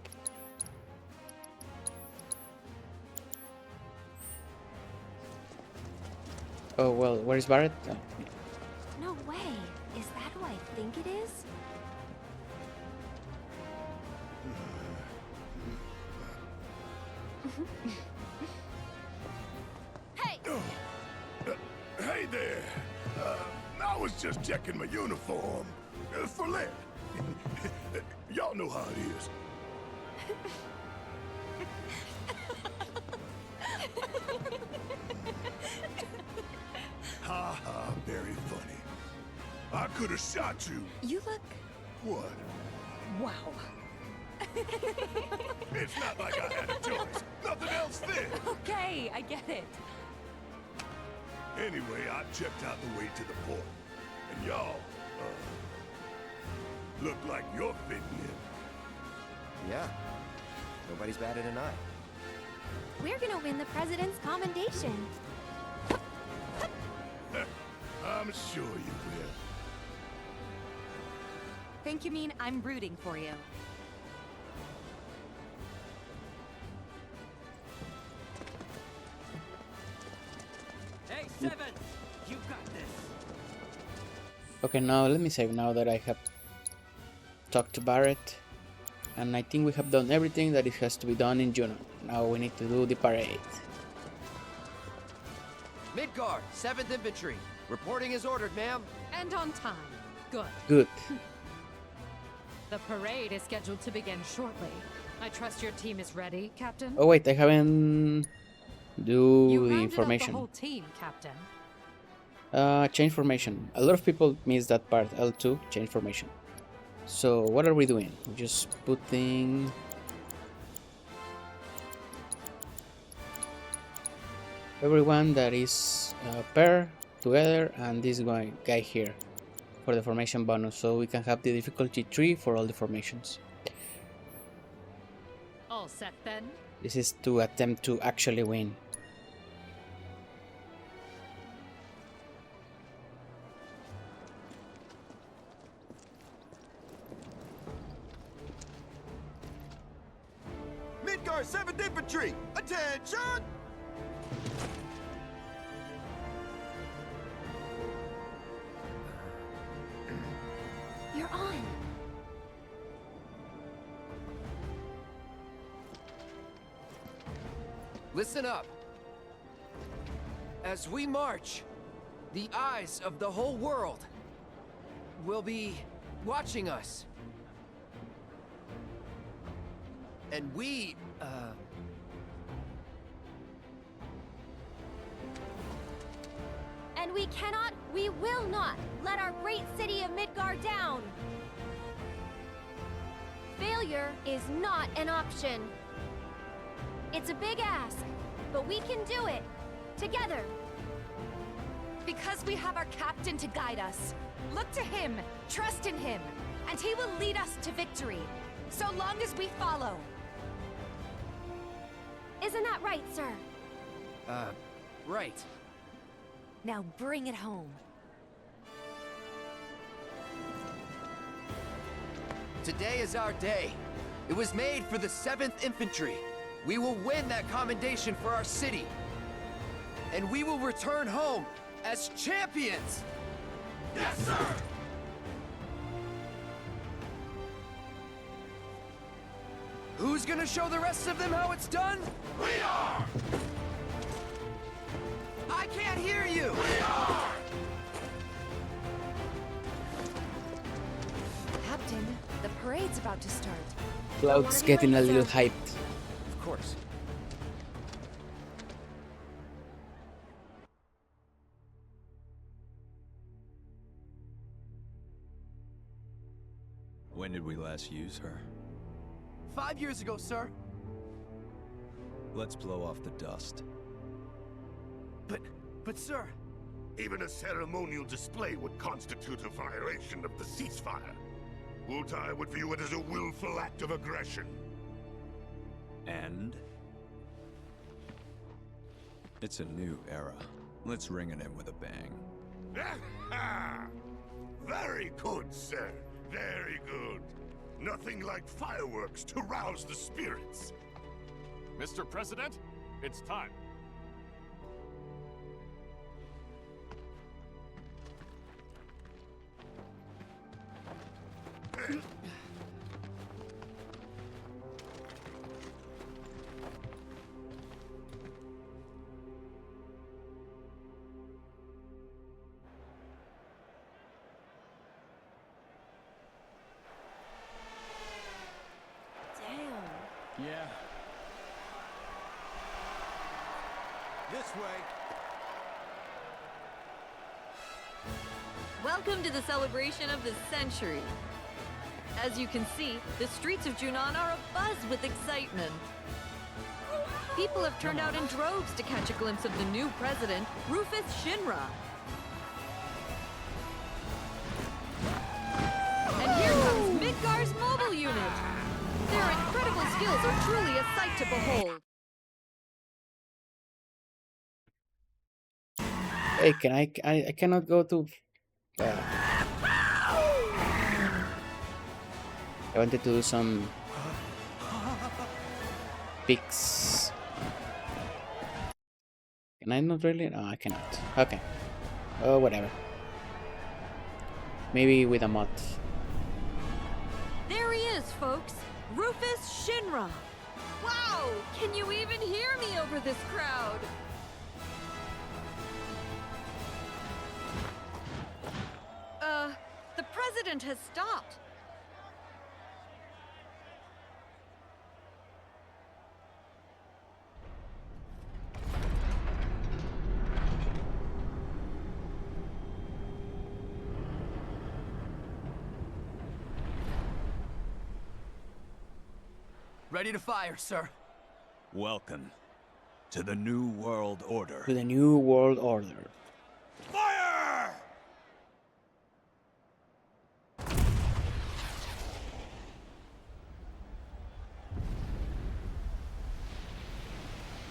Speaker 1: Oh well, where is Barrett? Oh.
Speaker 2: No way. Is that who I think it is? Hey!
Speaker 12: Hey there! I was just checking my uniform. For Len. Y'all know how it is. Ha ha, very funny. I could have shot you.
Speaker 2: You look...
Speaker 12: What?
Speaker 2: Wow.
Speaker 12: It's not like I had a choice. Nothing else fit.
Speaker 11: Okay, I get it.
Speaker 12: Anyway, I checked out the way to the port. And y'all, look like you're fitting in.
Speaker 4: Yeah. Nobody's batted an eye.
Speaker 2: We're gonna win the president's commendation.
Speaker 12: I'm sure you will.
Speaker 11: Think you mean I'm rooting for you?
Speaker 19: Hey, 7! You got this!
Speaker 1: Okay, now let me save now that I have talked to Barrett. And I think we have done everything that it has to be done in Juno. Now we need to do the parade.
Speaker 4: Midgar, 7th Infantry. Reporting as ordered, ma'am.
Speaker 8: And on time. Good.
Speaker 1: Good.
Speaker 8: The parade is scheduled to begin shortly. I trust your team is ready, Captain?
Speaker 1: Oh wait, I haven't do
Speaker 8: You
Speaker 1: the
Speaker 8: rounded up
Speaker 1: formation.
Speaker 8: the whole team, Captain.
Speaker 1: Change formation. A lot of people miss that part. L2, change formation. So what are we doing? We're just putting everyone that is pair together and this guy here for the formation bonus, so we can have the difficulty 3 for all the formations.
Speaker 8: All set then?
Speaker 1: This is to attempt to actually win.
Speaker 22: Midgar 7th Infantry, attention!
Speaker 2: You're on.
Speaker 4: Listen up. As we march, the eyes of the whole world will be watching us. And we,
Speaker 2: And we cannot, we will not, let our great city of Midgar down! Failure is not an option. It's a big ask, but we can do it, together.
Speaker 9: Because we have our captain to guide us. Look to him, trust in him, and he will lead us to victory, so long as we follow.
Speaker 2: Isn't that right, sir?
Speaker 4: Right.
Speaker 9: Now bring it home.
Speaker 4: Today is our day. It was made for the 7th Infantry. We will win that commendation for our city. And we will return home as champions!
Speaker 19: Yes, sir!
Speaker 4: Who's gonna show the rest of them how it's done?
Speaker 19: We are!
Speaker 4: I can't hear you!
Speaker 19: We are!
Speaker 9: Captain, the parade's about to start.
Speaker 1: Cloud's getting a little hyped.
Speaker 4: Of course.
Speaker 10: When did we last use her?
Speaker 4: 5 years ago, sir.
Speaker 10: Let's blow off the dust.
Speaker 4: But sir...
Speaker 12: Even a ceremonial display would constitute a violation of the ceasefire. Wutai would view it as a willful act of aggression.
Speaker 10: And? It's a new era. Let's ring it in with a bang.
Speaker 12: Very good, sir. Very good. Nothing like fireworks to rouse the spirits.
Speaker 14: Mr. President, it's time.
Speaker 20: Yeah. This way.
Speaker 23: Welcome to the celebration of the century. As you can see, the streets of Junon are abuzz with excitement. People have turned out in droves to catch a glimpse of the new president, Rufus Shinra. And here comes Midgar's mobile unit. Their incredible skills are truly a sight to behold.
Speaker 1: Hey, can I cannot go to... I wanted to do some pics. Can I not really? No, I cannot. Okay. Oh, whatever. Maybe with a mod.
Speaker 23: There he is, folks. Rufus Shinra. Wow! Can you even hear me over this crowd? The president has stopped.
Speaker 4: Ready to fire, sir.
Speaker 10: Welcome to the New World Order.
Speaker 1: To the New World Order.
Speaker 12: Fire!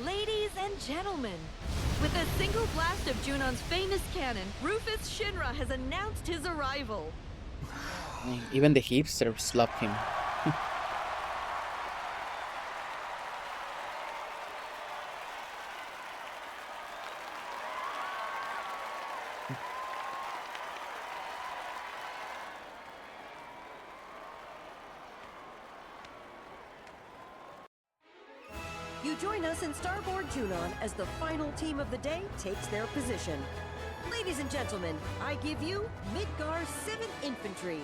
Speaker 23: Ladies and gentlemen, with a single blast of Junon's famous cannon, Rufus Shinra has announced his arrival.
Speaker 1: Even the hipsters love him.
Speaker 17: You join us in Starboard Junon as the final team of the day takes their position. Ladies and gentlemen, I give you Midgar 7 Infantry.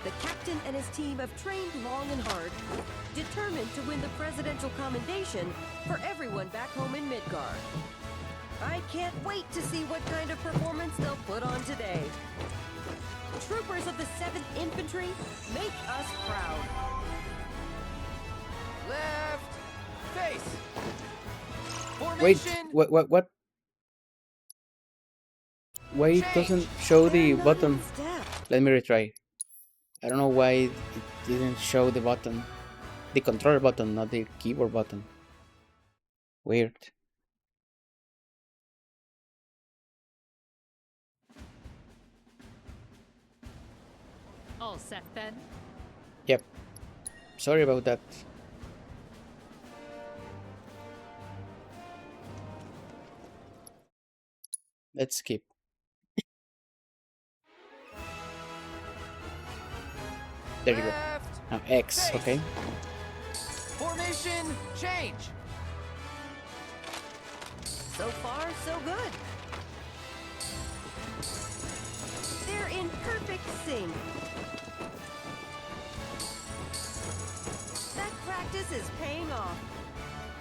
Speaker 17: The captain and his team have trained long and hard, determined to win the presidential commendation for everyone back home in Midgar. I can't wait to see what kind of performance they'll put on today. Troopers of the 7th Infantry, make us proud.
Speaker 21: Left! Face!
Speaker 1: Wait,
Speaker 21: Formation!
Speaker 1: what? Why it doesn't show the button? Let me retry. I don't know why it didn't show the button. The controller button, not the keyboard button. Weird.
Speaker 8: All set then?
Speaker 1: Yep. Sorry about that. Let's skip. There you go. Now X, okay.
Speaker 21: Formation change!
Speaker 17: So far, so good. They're in perfect sync. That practice is paying off.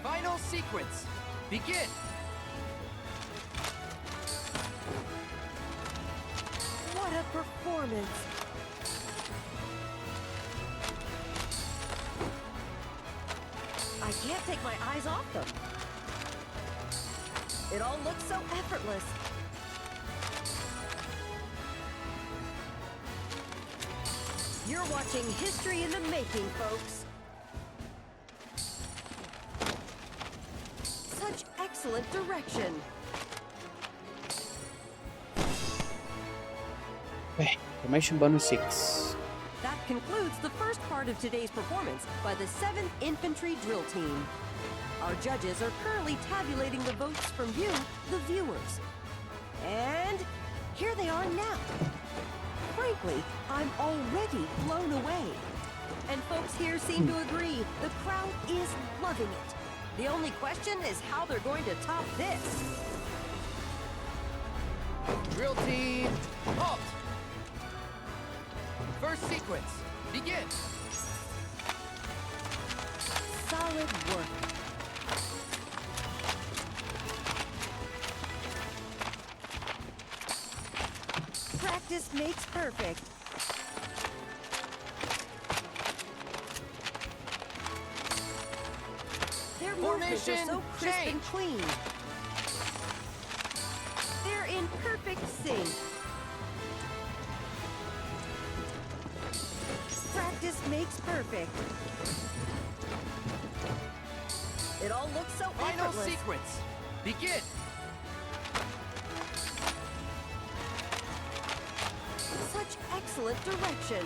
Speaker 21: Final sequence. Begin.
Speaker 17: What a performance. I can't take my eyes off them. It all looks so effortless. You're watching history in the making, folks. Such excellent direction.
Speaker 1: Okay, formation bonus 6.
Speaker 17: That concludes the first part of today's performance by the 7th Infantry Drill Team. Our judges are currently tabulating the votes from you, the viewers. And here they are now. Frankly, I'm already blown away. And folks here seem to agree. The crowd is loving it. The only question is how they're going to top this.
Speaker 21: Drill team, halt! First sequence, begin!
Speaker 17: Solid work. Practice makes perfect. Their movements are so crisp and clean. They're in perfect sync. Practice makes perfect. It all looks so
Speaker 21: Final
Speaker 17: effortless.
Speaker 21: sequence, begin!
Speaker 17: Such excellent direction.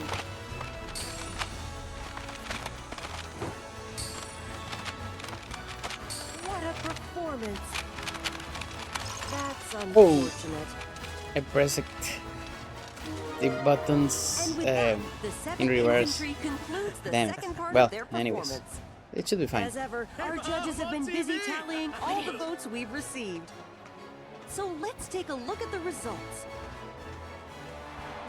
Speaker 17: What a performance. That's unfortunate.
Speaker 1: I pressed the buttons in reverse. Damn it. Well, anyways, it should be fine.
Speaker 17: As ever, our judges have been busy tallying all the votes we've received. So let's take a look at the results.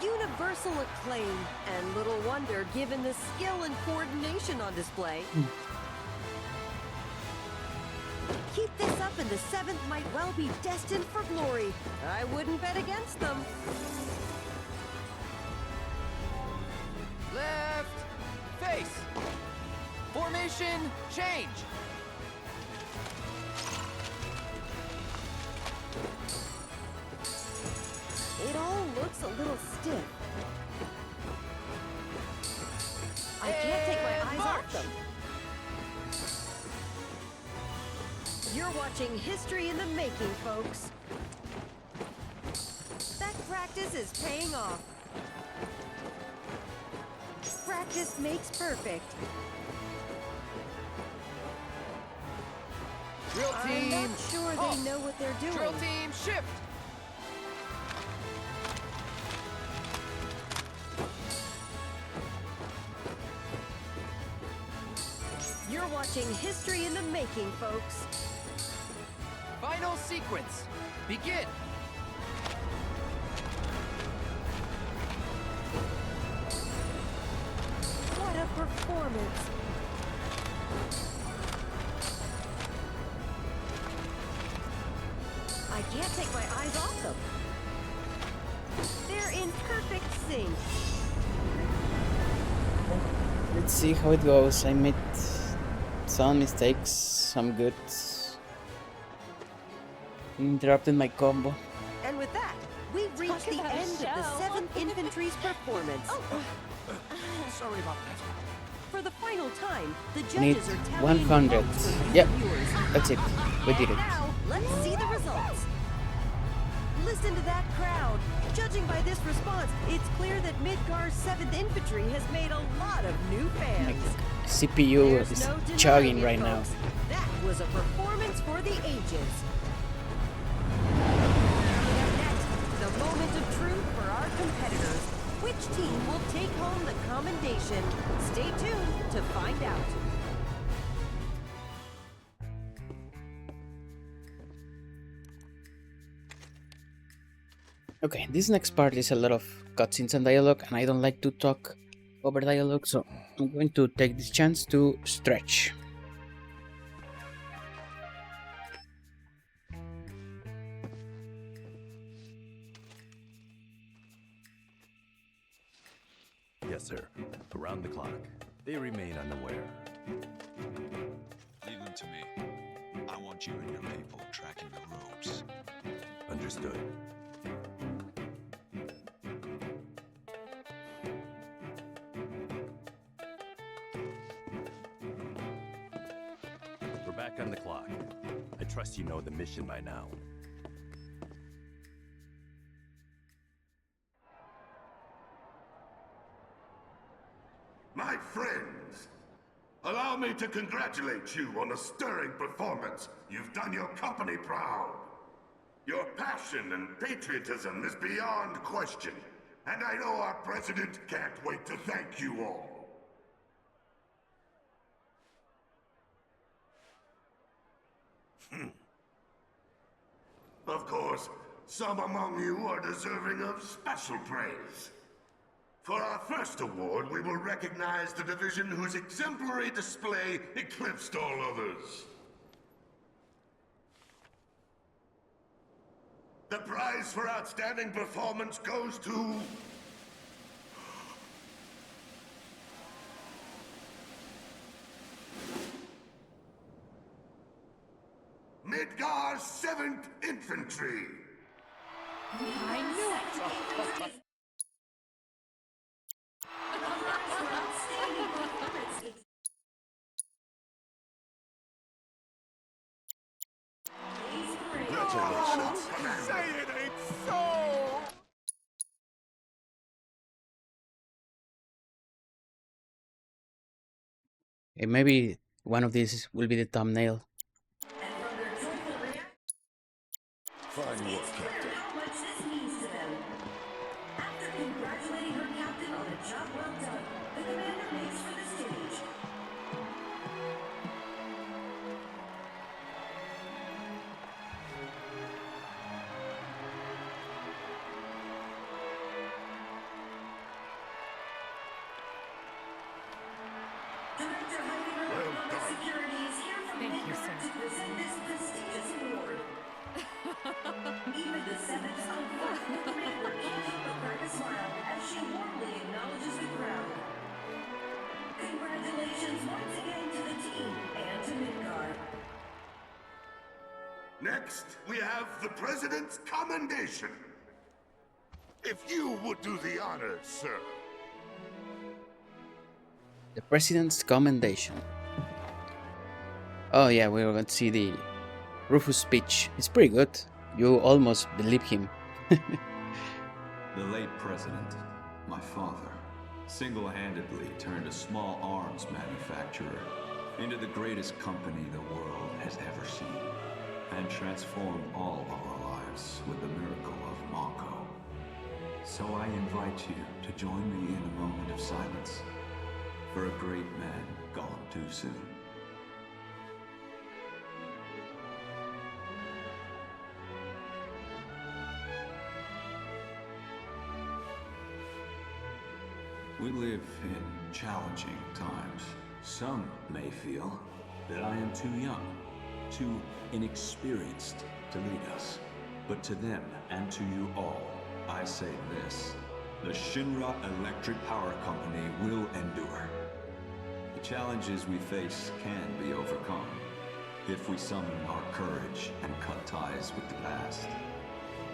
Speaker 17: Universal acclaim, and little wonder given the skill and coordination on display. Keep this up and the 7th might well be destined for glory. I wouldn't bet against them.
Speaker 21: Left, face! Formation change!
Speaker 17: It all looks a little stiff. I can't take my eyes off them. You're watching history in the making, folks. That practice is paying off. Practice makes perfect.
Speaker 21: Drill team,
Speaker 17: I'm not sure
Speaker 21: halt.
Speaker 17: they know what they're doing.
Speaker 21: Drill team, shift!
Speaker 17: You're watching history in the making, folks.
Speaker 21: Final sequence. Begin.
Speaker 17: What a performance. I can't take my eyes off them. They're in perfect sync.
Speaker 1: Let's see how it goes. I made some mistakes, some good. Interrupted my combo.
Speaker 17: And with that, we've reached the end of the 7th Infantry's performance.
Speaker 15: Sorry about that.
Speaker 17: For the final time, the
Speaker 1: Need
Speaker 17: judges are tallying
Speaker 1: 100.
Speaker 17: votes from the
Speaker 1: Yep,
Speaker 17: viewers.
Speaker 1: that's it. We did it.
Speaker 17: Now, let's see the results. Listen to that crowd. Judging by this response, it's clear that Midgar's 7th Infantry has made a lot of new fans.
Speaker 1: CPU
Speaker 17: There's
Speaker 1: is
Speaker 17: no denying
Speaker 1: chugging
Speaker 17: it,
Speaker 1: right now.
Speaker 17: folks. That was a performance for the ages. Next, the moment of truth for our competitors. Which team will take home the commendation? Stay tuned to find out.
Speaker 1: Okay, this next part is a lot of cutscenes and dialogue, and I don't like to talk over dialogue, so I'm going to take this chance to stretch.
Speaker 3: Yes, sir. Around the clock. They remain unaware.
Speaker 10: Leave them to me. I want you and your people tracking the robes.
Speaker 3: Understood. We're back on the clock. I trust you know the mission by now.
Speaker 12: My friends, allow me to congratulate you on a stirring performance. You've done your company proud. Your passion and patriotism is beyond question, and I know our president can't wait to thank you all. Of course, some among you are deserving of special praise. For our first award, we will recognize the division whose exemplary display eclipsed all others. The prize for outstanding performance goes to... Midgar's 7th Infantry!
Speaker 11: I knew it!
Speaker 12: Congratulations!
Speaker 15: Say it ain't so!
Speaker 1: Maybe one of these will be the thumbnail.
Speaker 12: Fine work, Captain.
Speaker 19: How much this means to them. After congratulating her captain on a job well done, the commander makes for the stage. Director Heidegger of Public Security is here from Midgard to present this prestigious award. Even the 7th unfortunate Ranger can't help but crack a smile as she warmly acknowledges the crowd. Congratulations once again to the team and to Midgard.
Speaker 12: Next, we have the President's Commendation. If you would do the honors, sir.
Speaker 1: The President's Commendation. Oh yeah, we were going to see the Rufus speech. It's pretty good. You almost believe him.
Speaker 10: The late president, my father, single-handedly turned a small arms manufacturer into the greatest company the world has ever seen, and transformed all of our lives with the miracle of Mako. So I invite you to join me in a moment of silence for a great man gone too soon. We live in challenging times. Some may feel that I am too young, too inexperienced to lead us. But to them and to you all, I say this. The Shinra Electric Power Company will endure. The challenges we face can be overcome if we summon our courage and cut ties with the past.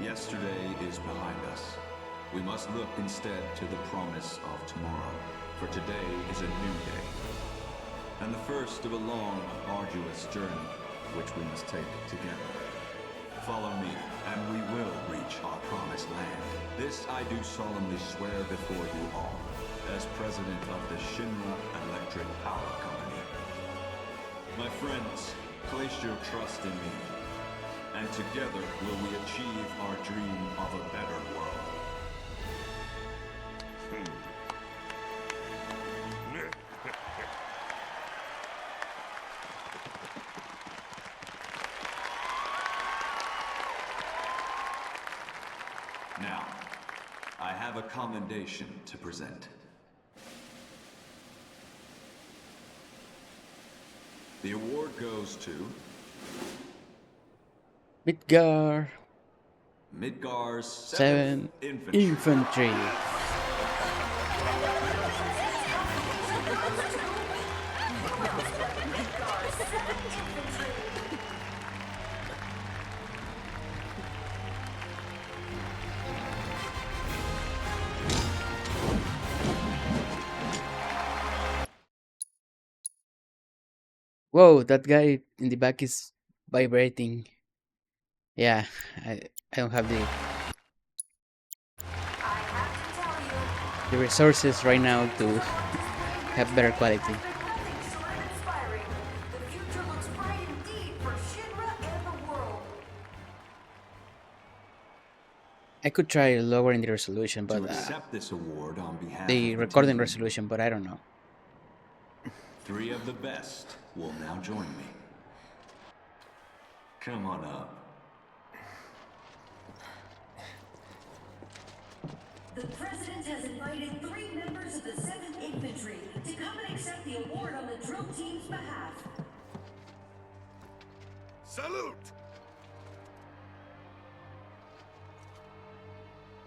Speaker 10: Yesterday is behind us. We must look instead to the promise of tomorrow, for today is a new day, and the first of a long, arduous journey, which we must take together. Follow me, and we will reach our promised land. This I do solemnly swear before you all, as president of the Shinra Electric Power Company. My friends, place your trust in me, and together will we achieve our dream of a better world. Now, I have a commendation to present. The award goes to Midgar's 7th
Speaker 1: Infantry. Whoa, that guy in the back is vibrating. Yeah, I don't have the resources right now to have better quality. I could try lowering the resolution, but
Speaker 10: to accept this award on behalf
Speaker 1: the
Speaker 10: of
Speaker 1: recording
Speaker 10: team.
Speaker 1: resolution, but I don't know.
Speaker 10: 3 of the best will now join me. Come on up.
Speaker 19: The President has invited 3 members of the 7th Infantry to come and accept the award on the drill team's behalf.
Speaker 12: Salute!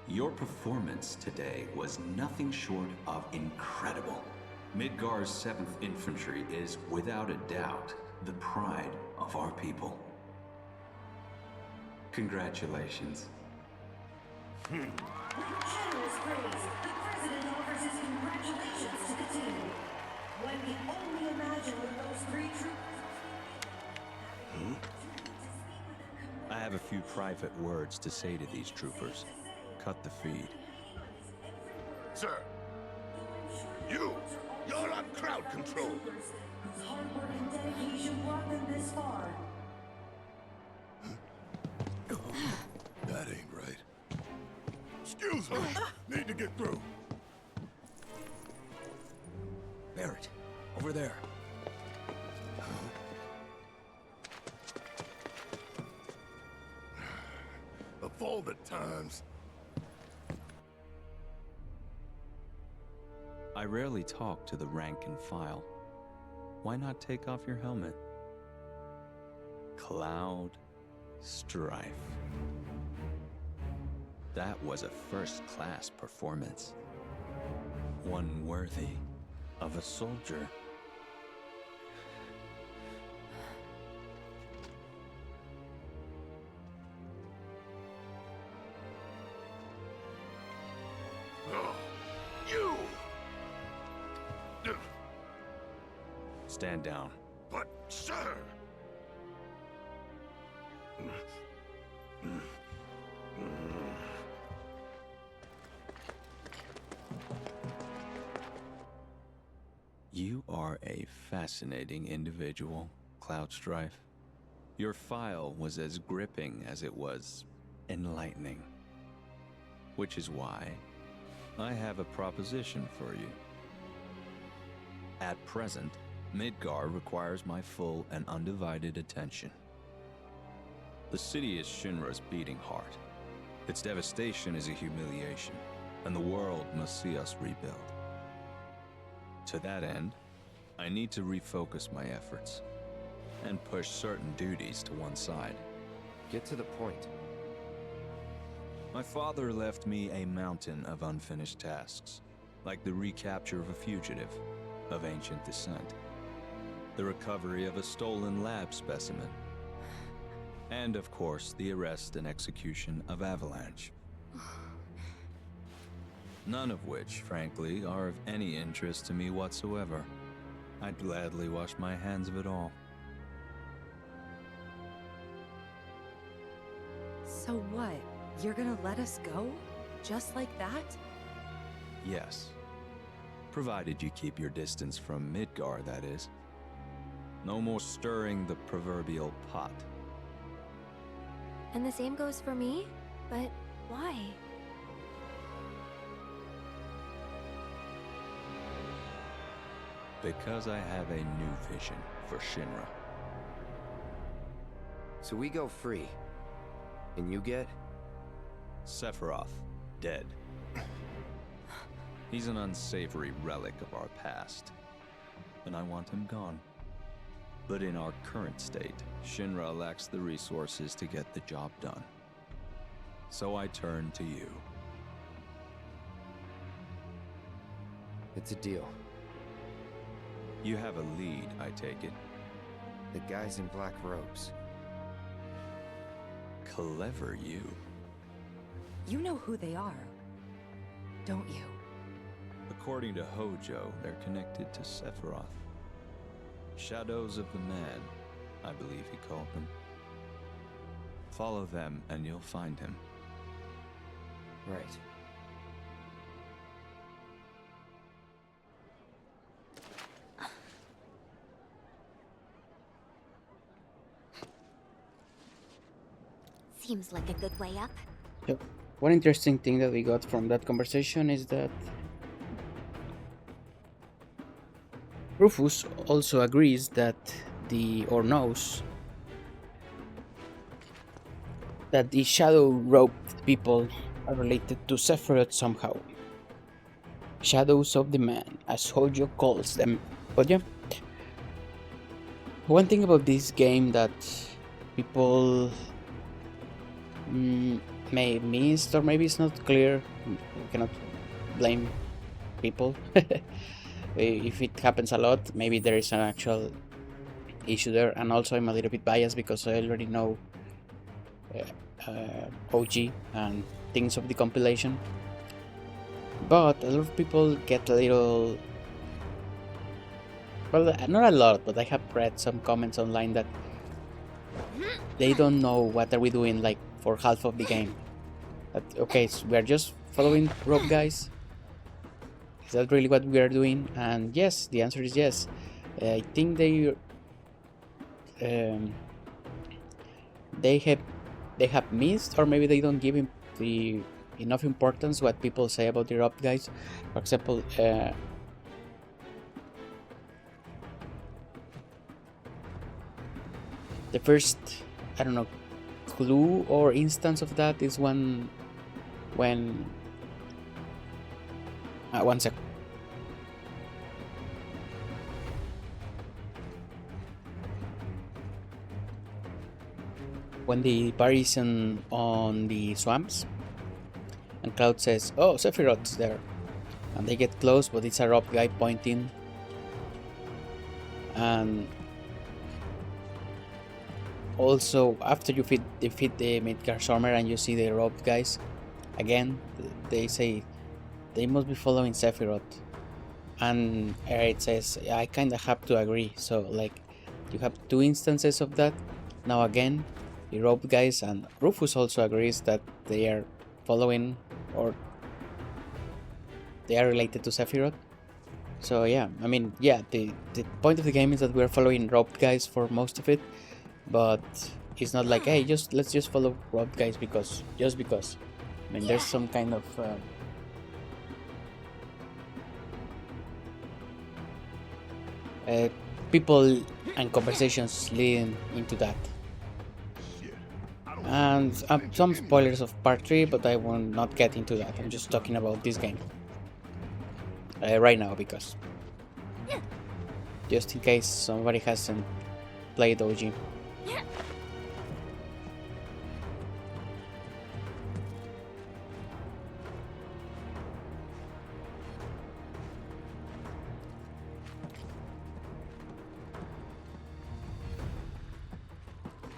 Speaker 10: Your performance today was nothing short of incredible. Midgar's 7th Infantry is, without a doubt, the pride of our people. Congratulations.
Speaker 19: With generous praise, the President offers his congratulations to the team. One can only imagine what those 3 troopers...
Speaker 3: I have a few private words to say to these troopers. Cut the feed.
Speaker 12: Sir, you're on crowd control.
Speaker 19: Whose hard work and dedication brought them this far.
Speaker 12: That ain't right. Excuse me. Need to get through.
Speaker 3: Barrett, over there.
Speaker 12: Of all the times.
Speaker 3: I rarely talk to the rank and file. Why not take off your helmet? Cloud Strife. That was a first-class performance. One worthy of a soldier. Stand down.
Speaker 12: But, sir...
Speaker 3: You are a fascinating individual, Cloud Strife. Your file was as gripping as it was enlightening. Which is why I have a proposition for you. At present, Midgar requires my full and undivided attention. The city is Shinra's beating heart. Its devastation is a humiliation, and the world must see us rebuild. To that end, I need to refocus my efforts and push certain duties to one side.
Speaker 4: Get to the point.
Speaker 3: My father left me a mountain of unfinished tasks, like the recapture of a fugitive of ancient descent, the recovery of a stolen lab specimen, and of course the arrest and execution of Avalanche. None of which, frankly, are of any interest to me whatsoever. I'd gladly wash my hands of it all.
Speaker 5: So what? You're gonna let us go? Just like that?
Speaker 3: Yes. Provided you keep your distance from Midgar, that is. No more stirring the proverbial pot.
Speaker 2: And the same goes for me? But why?
Speaker 3: Because I have a new vision for Shinra.
Speaker 4: So we go free. And you get?
Speaker 3: Sephiroth, dead. He's an unsavory relic of our past, and I want him gone. But in our current state, Shinra lacks the resources to get the job done. So I turn to you.
Speaker 4: It's a deal.
Speaker 3: You have a lead, I take it.
Speaker 4: The guys in black robes.
Speaker 3: Clever you.
Speaker 5: You know who they are, don't you?
Speaker 3: According to Hojo, they're connected to Sephiroth. Shadows of the Man, I believe he called them. Follow them and you'll find him.
Speaker 4: Right.
Speaker 2: Seems like a good way up.
Speaker 1: So, one interesting thing that we got from that conversation is that Rufus also agrees that or knows that the shadow robed people are related to Sephiroth somehow. Shadows of the Man, as Hojo calls them. But yeah, one thing about this game that people may miss, or maybe it's not clear, we cannot blame people. If it happens a lot, maybe there is an actual issue there. And also I'm a little bit biased because I already know OG and things of the compilation, but a lot of people get a little, well, not a lot, but I have read some comments online that they don't know what are we doing like for half of the game. That, okay, so we are just following rope guys. Is that really what we are doing? And yes, the answer is yes. I think they have missed, or maybe they don't give him the enough importance what people say about the rope guys. For example, the first, I don't know, clue or instance of that is when one sec. When the party is on the swamps, and Cloud says, "Oh, Sephiroth's there," and they get close, but it's a rope guy pointing. And also, after you defeat the Midgar Stormer and you see the rope guys, again, they say they must be following Sephiroth. And it says, I kinda have to agree. So, like, you have two instances of that. Now again, the rope guys, and Rufus also agrees that they are following, or they are related to Sephiroth. So yeah, I mean, yeah, the point of the game is that we're following rope guys for most of it, but it's not like, hey, let's just follow rope guys because. I mean, there's some kind of people and conversations leading into that. And some spoilers of part 3, but I will not get into that. I'm just talking about this game right now because just in case somebody hasn't played OG.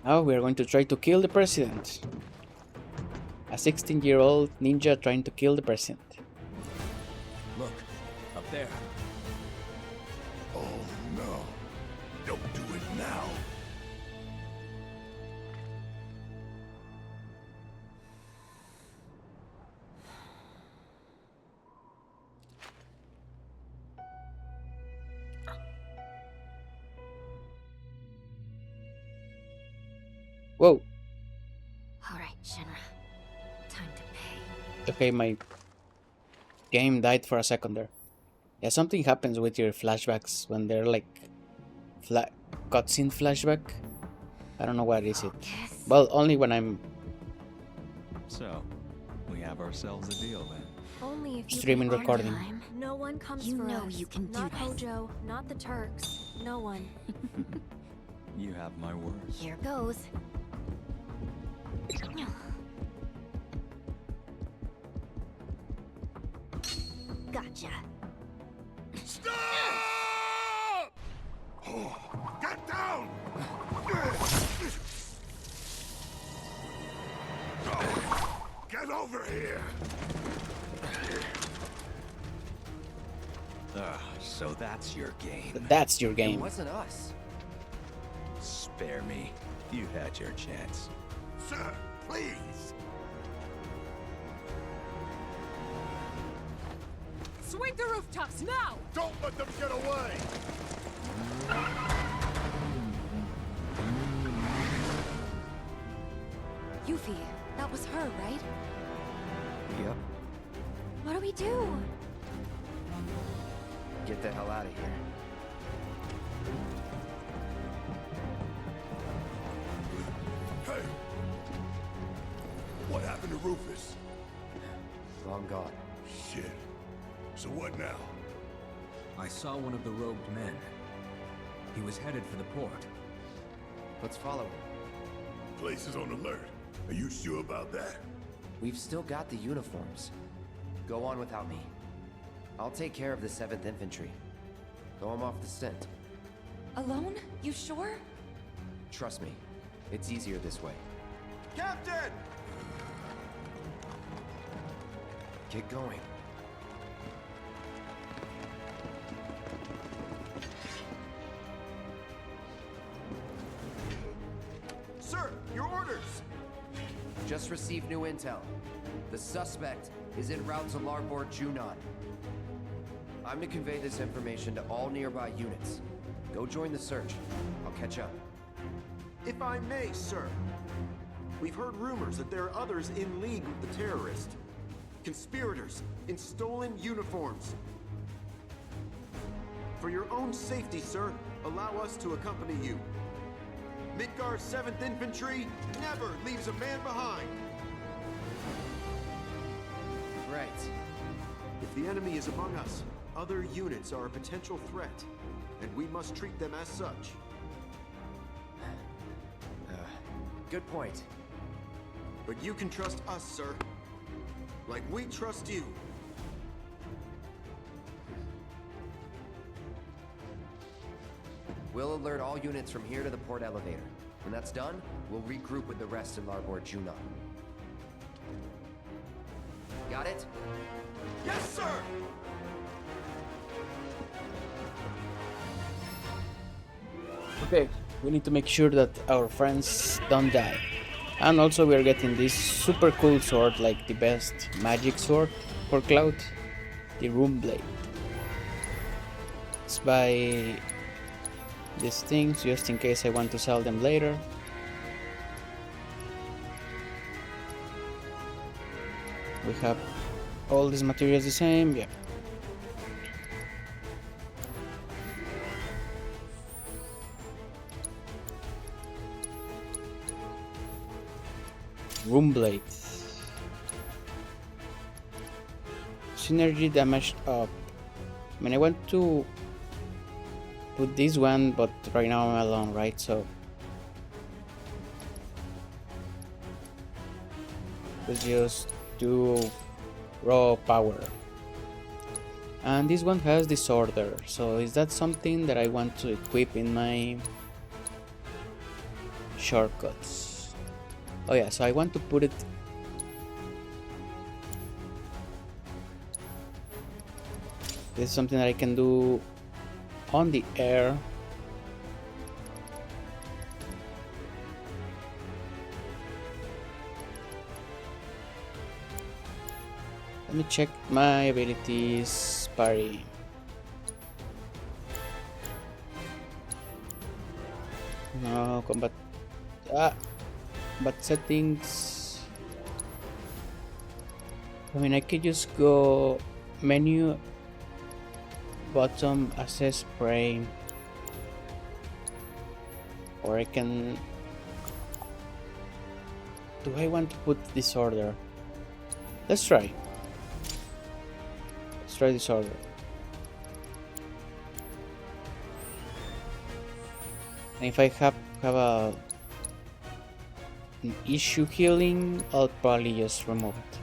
Speaker 1: Now we are going to try to kill the president. A 16-year-old ninja trying to kill the president.
Speaker 20: Look, up there.
Speaker 12: Oh no. Don't do it now.
Speaker 1: Whoa.
Speaker 2: Alright, Shinra. Time to pay.
Speaker 1: Okay, my game died for a second there. Yeah, something happens with your flashbacks when they're like cutscene flashback. I don't know what is it. Well, only when I'm
Speaker 3: So, we have ourselves a deal then.
Speaker 2: Only if you
Speaker 1: streaming
Speaker 2: pay on
Speaker 1: recording.
Speaker 2: time. No one comes
Speaker 18: You
Speaker 2: for
Speaker 18: know
Speaker 2: us.
Speaker 18: you can do
Speaker 2: Not
Speaker 18: this.
Speaker 2: Hojo, not the Turks. No one.
Speaker 3: You have my word.
Speaker 2: Here goes. Gotcha.
Speaker 12: Stop! Get down! Get over here!
Speaker 3: So that's your game.
Speaker 1: That's your
Speaker 4: It
Speaker 1: game.
Speaker 4: wasn't us.
Speaker 3: Spare me. You had your chance.
Speaker 12: Sir, please!
Speaker 8: Sweep the rooftops now!
Speaker 12: Don't let them get away!
Speaker 2: Yuffie, that was her, right?
Speaker 4: Yep.
Speaker 2: What do we do?
Speaker 4: Get the hell out of here.
Speaker 12: Hey! What happened to Rufus?
Speaker 4: Long gone.
Speaker 12: Shit. So what now?
Speaker 20: I saw one of the robed men. He was headed for the port.
Speaker 4: Let's follow him.
Speaker 12: Place is on alert. Are you sure about that?
Speaker 4: We've still got the uniforms. Go on without me. I'll take care of the 7th Infantry. Throw him off the scent.
Speaker 9: Alone? You sure?
Speaker 4: Trust me, it's easier this way.
Speaker 22: Captain!
Speaker 4: Get going.
Speaker 22: Sir, your orders!
Speaker 4: Just received new intel. The suspect is en route to Larboard Junon. I'm to convey this information to all nearby units. Go join the search. I'll catch up.
Speaker 22: If I may, sir. We've heard rumors that there are others in league with the terrorists. Conspirators in stolen uniforms. For your own safety, sir, allow us to accompany you. Midgar's 7th Infantry never leaves a man behind.
Speaker 4: Right.
Speaker 22: If the enemy is among us, other units are a potential threat, and we must treat them as such.
Speaker 4: Good point.
Speaker 22: But you can trust us, sir. Like we trust you.
Speaker 4: We'll alert all units from here to the port elevator. When that's done, we'll regroup with the rest in Larboard Junon. Got it?
Speaker 22: Yes, sir!
Speaker 1: Okay, we need to make sure that our friends don't die. And also we are getting this super cool sword, like the best magic sword for Cloud, the Room Blade. Let's buy these things just in case I want to sell them later. We have all these materials the same, yeah. Room Blade. Synergy damage up. I mean, I want to put this one, but right now I'm alone, right? So let's just do raw power. And this one has disorder, so is that something that I want to equip in my shortcuts? Oh yeah, so I want to put it this is something that I can do on the air. Let me check my abilities. Parry. No combat. But settings. I mean, I could just go menu, bottom, assess frame, or I can. Do I want to put disorder? Let's try. Let's try disorder. And if I have an issue healing, I'll probably just remove it.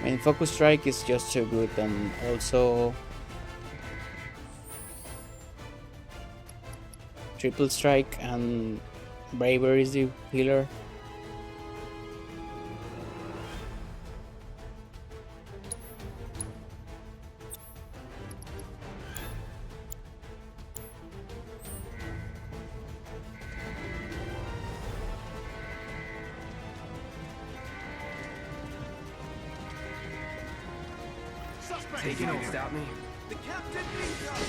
Speaker 1: I mean, focus strike is just so good, and also triple strike and bravery is the healer.
Speaker 4: Take it, stop me.
Speaker 22: The captain needs us.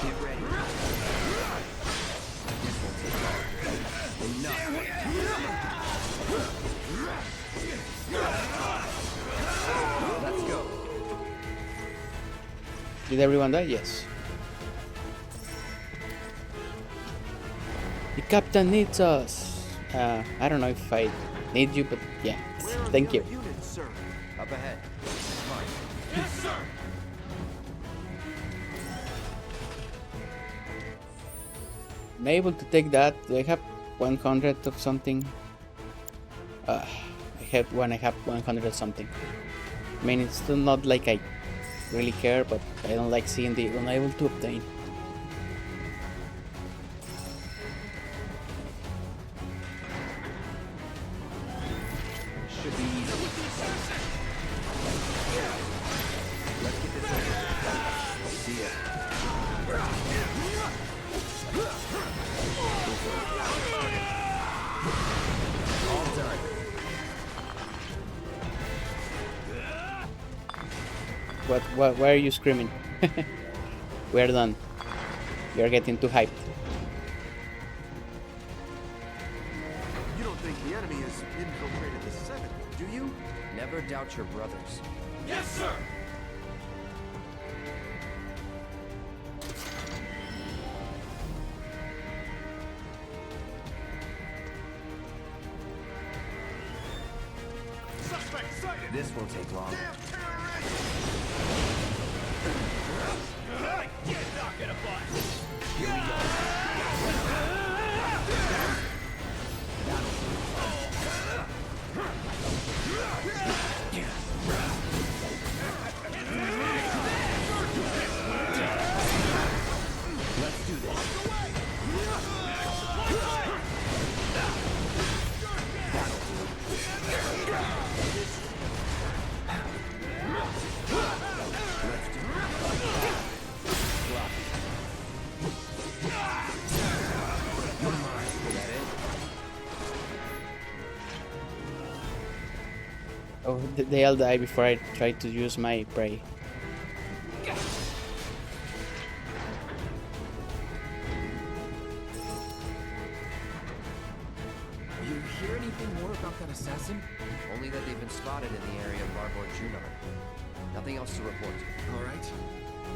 Speaker 4: Get ready. This won't take long. Enough. Let's go.
Speaker 1: Did everyone die? Yes. The captain needs us. I don't know if I need you, but yeah. Thank you.
Speaker 22: Units, sir.
Speaker 4: Up ahead.
Speaker 22: Yes, sir.
Speaker 1: Am I able to take that? Do I have 100 of something? I have 100 something. I mean, it's still not like I really care, but I don't like seeing the unable to obtain.
Speaker 4: Should be easy. Let's get this over. See ya. All done.
Speaker 1: Why are you screaming? We're done. You're getting too hyped.
Speaker 22: You don't think the enemy has infiltrated the 7, do you?
Speaker 4: Never doubt your brothers.
Speaker 22: Yes, sir. Suspect sighted.
Speaker 4: This won't take long.
Speaker 22: Here we
Speaker 4: Let's do this.
Speaker 1: Oh, they all die before I try to use my prey.
Speaker 4: You hear anything more about that assassin? Only that they've been spotted in the area of Barbor Junon. Nothing else to report.
Speaker 20: All right.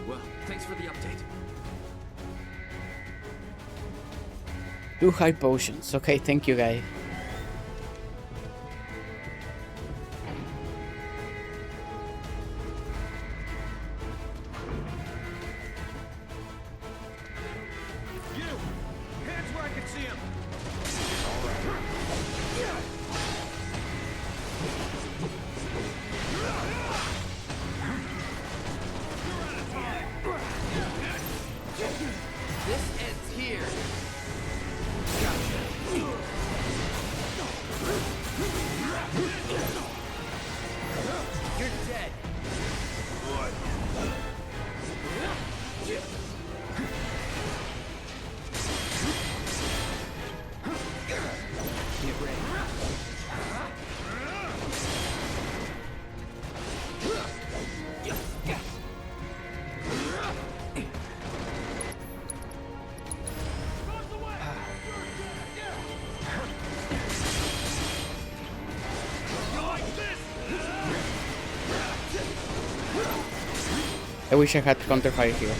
Speaker 20: Well, thanks for the update.
Speaker 1: 2 high potions. Okay, thank you, guy. I wish I had counterfire here.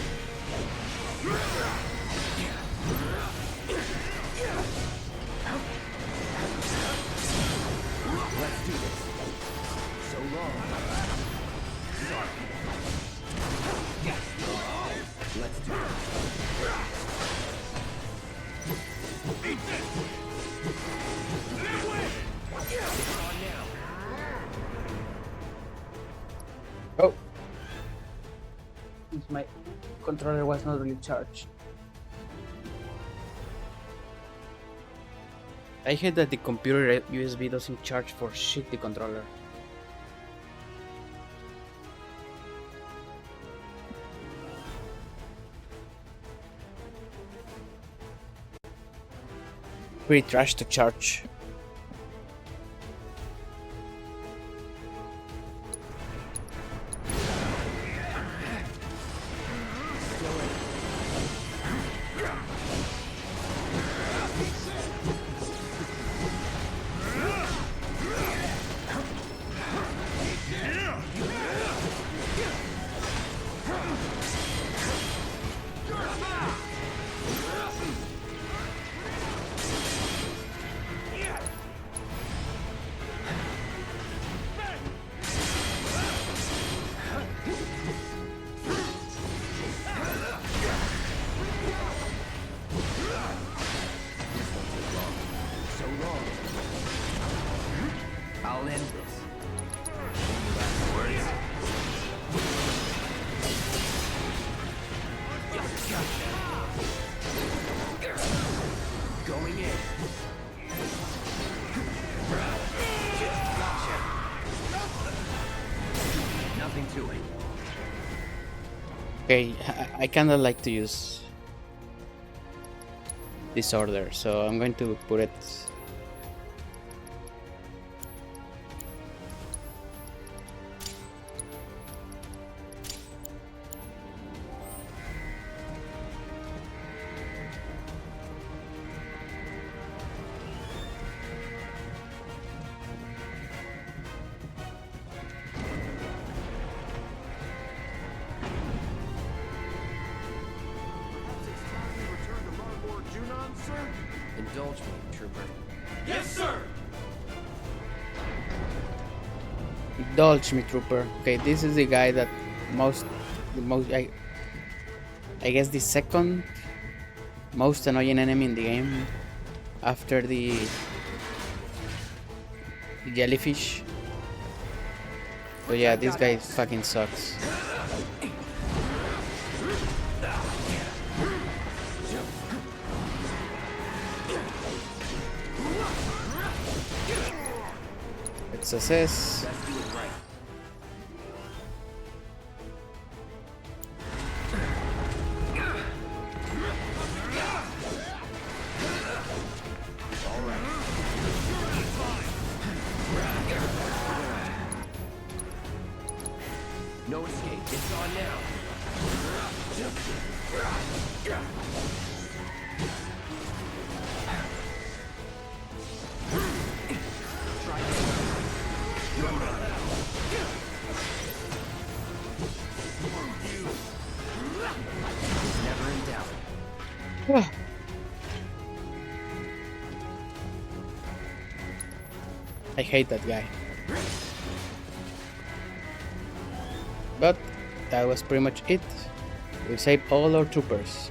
Speaker 4: Let's do this. So long. Sorry. Let's do it.
Speaker 14: Beat this! That way!
Speaker 4: It's on now.
Speaker 1: Oh. My controller was not really charged. I hate that the computer USB doesn't charge for shit the controller. Pretty trash to charge.
Speaker 4: I'll end this. Going in. Gotcha. Nothing to it.
Speaker 1: Okay, I kinda like to use this order, so I'm going to put it
Speaker 4: Indulge me, Trooper.
Speaker 14: Yes, sir!
Speaker 1: Indulge me, Trooper. Okay, this is the guy that I guess the second most annoying enemy in the game after the jellyfish. So yeah, this guy fucking sucks. It's success.
Speaker 4: No escape. It's on now. Never in doubt.
Speaker 1: I hate that guy. But that was pretty much it. We saved all our troopers.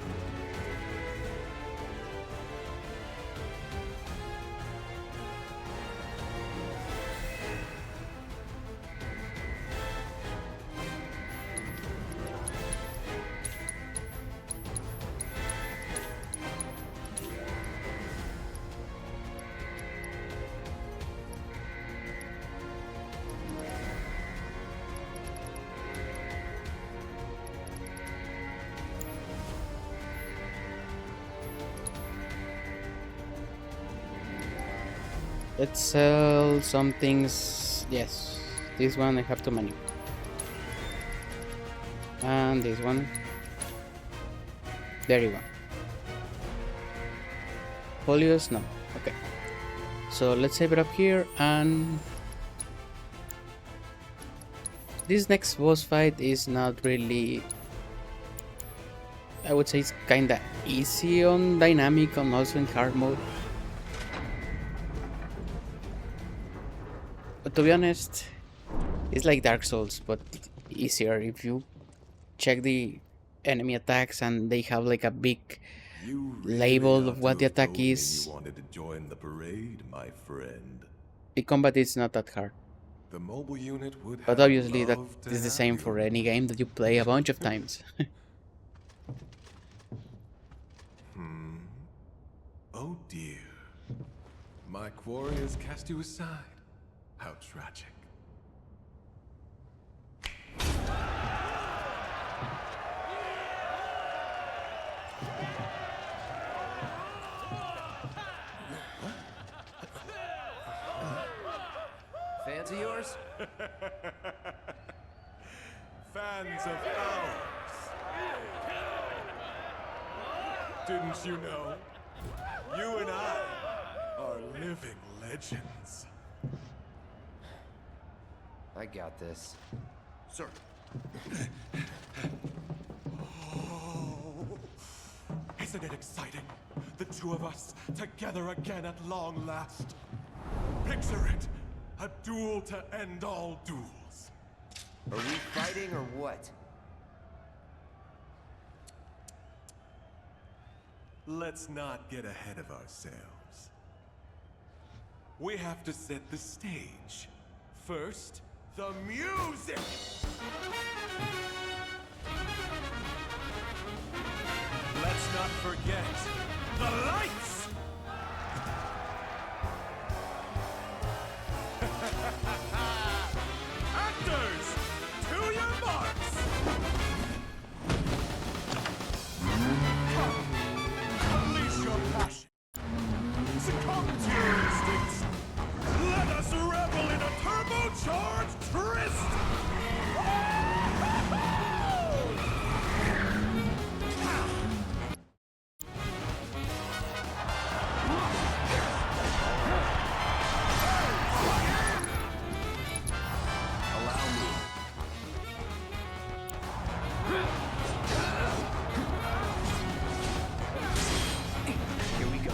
Speaker 1: Let's sell some things. Yes, this one I have too many. And this one. There you go. Folios? No. Okay. So let's save it up here and This next boss fight is not really, I would say it's kinda easy on dynamic and also in hard mode. But to be honest, it's like Dark Souls, but easier. If you check the enemy attacks and they have like a big label of what the attack is,
Speaker 12: You wanted to join the parade, my friend.
Speaker 1: the combat is not that hard.
Speaker 12: The mobile unit would
Speaker 1: But
Speaker 12: have
Speaker 1: obviously that
Speaker 12: loved to
Speaker 1: is the
Speaker 12: have
Speaker 1: same
Speaker 12: you.
Speaker 1: for any game that you play a bunch of times.
Speaker 12: Oh dear. My quarry has cast you aside. How tragic.
Speaker 4: Fans of yours?
Speaker 12: Fans of ours. Didn't you know? You and I are living legends.
Speaker 4: I got this.
Speaker 12: Sir. Oh, isn't it exciting? The two of us together again at long last. Picture it. A duel to end all duels.
Speaker 4: Are we fighting or what?
Speaker 12: Let's not get ahead of ourselves. We have to set the stage. First, the music! Let's not forget the lights! Actors, to your marks! Come, unleash your passion. Succumb to your instincts. Let us revel in a turbocharged tryst!
Speaker 4: Allow me. Here we go.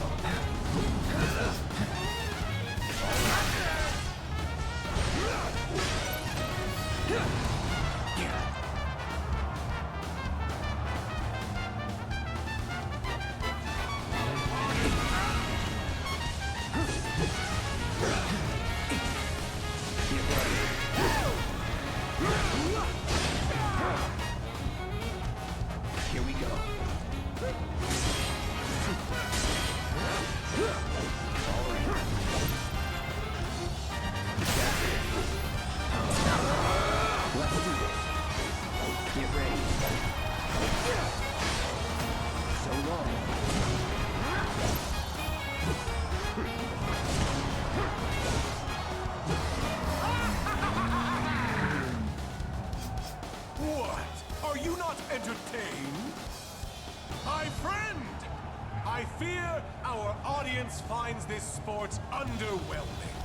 Speaker 4: Here we go. All right. Let's do this. Get ready. So long.
Speaker 12: What? Are you not entertained? My friend! I fear our audience finds this sport underwhelming.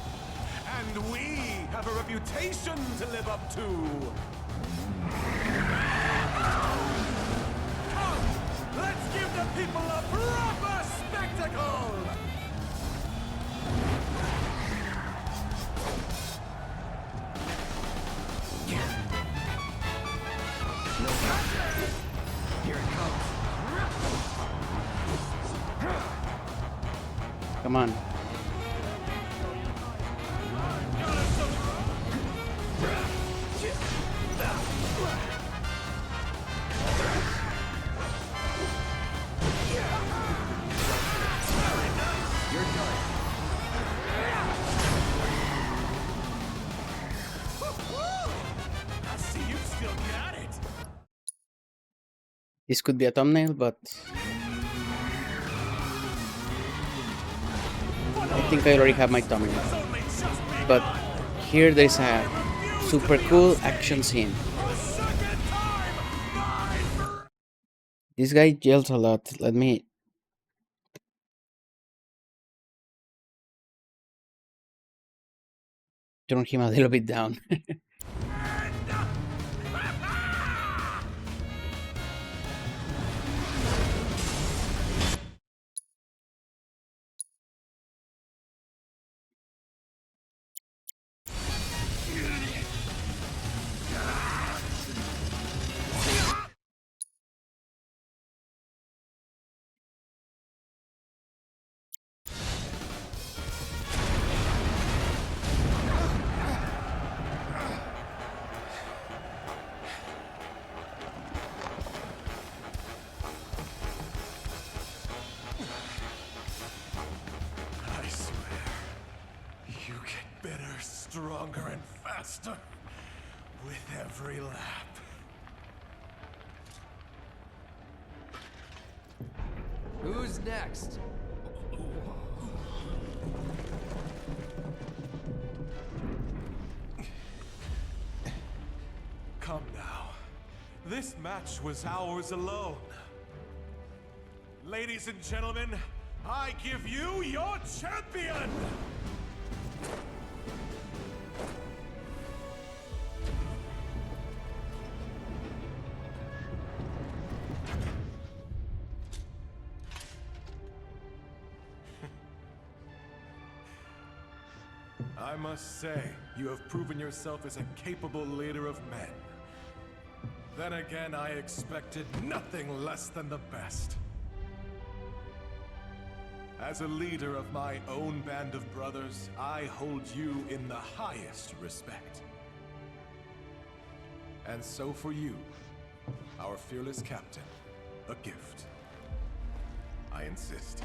Speaker 12: And we have a reputation to live up to. Come, let's give the people a proper spectacle!
Speaker 4: Here it comes.
Speaker 1: Come on.
Speaker 4: You're done.
Speaker 12: I see you still got it.
Speaker 1: This could be a thumbnail, but I think I already have my thumbnail. But here there's a super cool action scene. This guy yells a lot. Let me turn him a little bit down.
Speaker 6: stronger and faster with every lap.
Speaker 4: Who's next?
Speaker 6: Come now. This match was ours alone. Ladies and gentlemen, I give you your champion! I must say, you have proven yourself as a capable leader of men. Then again, I expected nothing less than the best. As a leader of my own band of brothers, I hold you in the highest respect. And so for you, our fearless captain, a gift. I insist.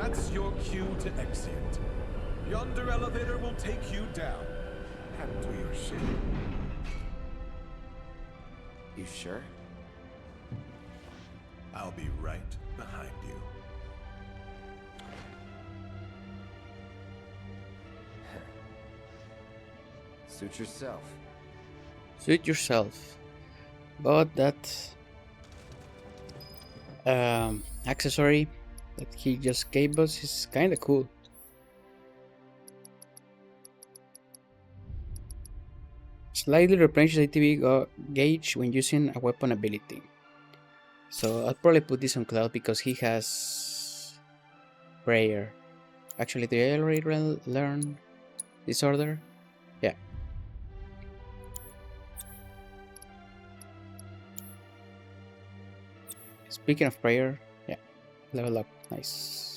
Speaker 6: That's your cue to exit. Yonder elevator will take you down and to your ship.
Speaker 4: You sure?
Speaker 6: I'll be right behind you.
Speaker 4: Suit yourself.
Speaker 1: Suit yourself. But that accessory that he just gave us is kinda cool. Slightly replenishes ATB gauge when using a weapon ability. So I'll probably put this on Cloud because he has prayer. Actually, did I already learn this order? Yeah. Speaking of prayer, yeah, level up, nice.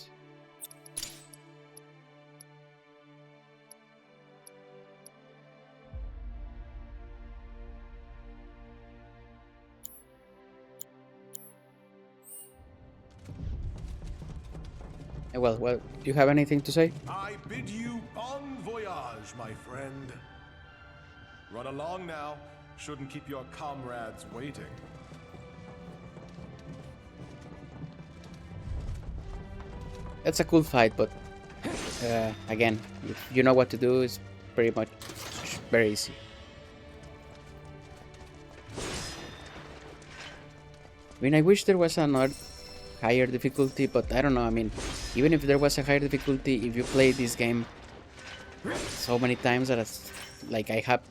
Speaker 1: Well, do you have anything to say?
Speaker 6: I bid you bon voyage, my friend. Run along now. Shouldn't keep your comrades waiting.
Speaker 1: That's a cool fight, but again, if you know what to do, it's pretty much very easy. I mean, I wish there was another higher difficulty, but I don't know. I mean, even if there was a higher difficulty, if you play this game so many times that it's like I have,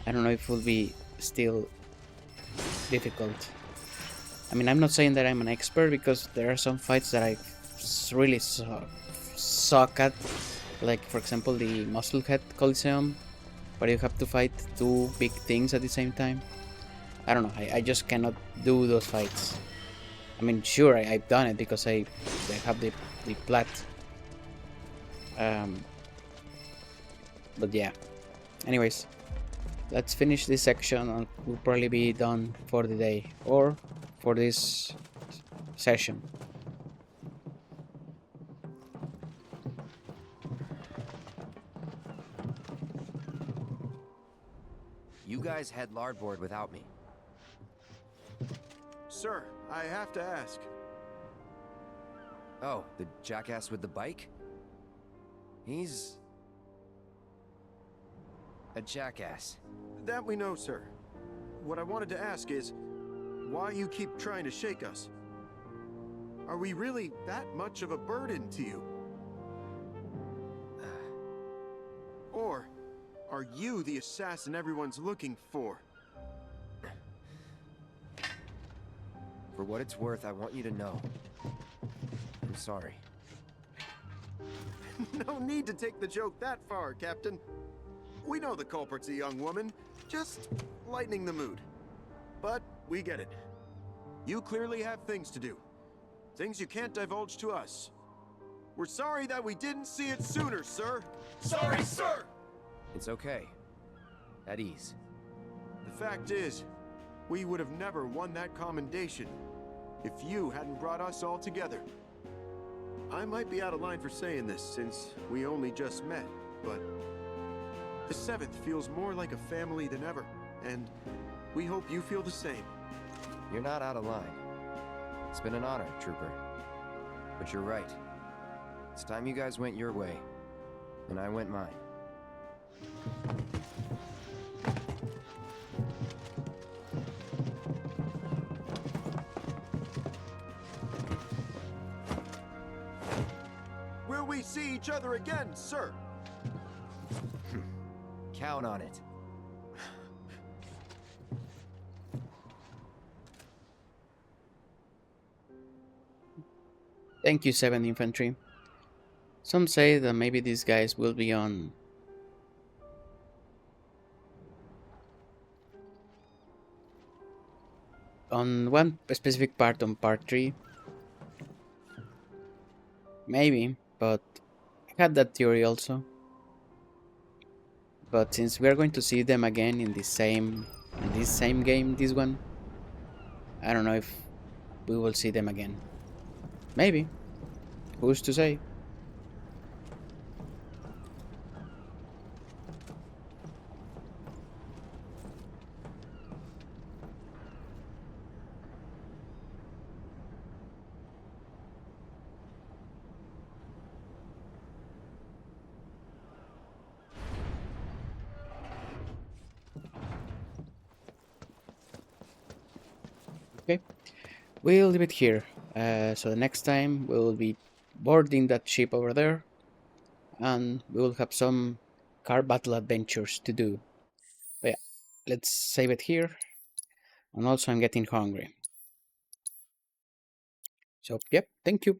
Speaker 1: I don't know if it will be still difficult. I mean, I'm not saying that I'm an expert because there are some fights that I really suck at, like for example the Musclehead Coliseum, where you have to fight two big things at the same time. I don't know, I just cannot do those fights. I mean, sure, I've done it because I have the plat. But yeah. Anyways, let's finish this section and we'll probably be done for the day or for this session.
Speaker 4: You guys head larboard without me.
Speaker 22: Sir, I have to ask.
Speaker 4: Oh, the jackass with the bike? He's a jackass.
Speaker 22: That we know, sir. What I wanted to ask is, why you keep trying to shake us? Are we really that much of a burden to you? Or are you the assassin everyone's looking for?
Speaker 4: For what it's worth, I want you to know. I'm sorry.
Speaker 22: No need to take the joke that far, Captain. We know the culprit's a young woman, just lightening the mood. But we get it. You clearly have things to do. Things you can't divulge to us. We're sorry that we didn't see it sooner, sir. Sorry, sir!
Speaker 4: It's okay. At ease.
Speaker 22: The fact is, We would have never won that commendation if you hadn't brought us all together. I might be out of line for saying this since we only just met, but the 7th feels more like a family than ever, and we hope you feel the same.
Speaker 4: You're not out of line. It's been an honor, Trooper. But you're right. It's time you guys went your way, and I went mine.
Speaker 22: Will we see each other again, sir?
Speaker 4: Count on it.
Speaker 1: Thank you, 7th Infantry. Some say that maybe these guys will be on one specific part on part 3. Maybe, but I had that theory also. But since we are going to see them again in this same game, this one, I don't know if we will see them again. Maybe. Who's to say? Okay, we'll leave it here. So the next time we'll be boarding that ship over there, and we will have some car battle adventures to do. But yeah, let's save it here. And also I'm getting hungry. So yep, thank you.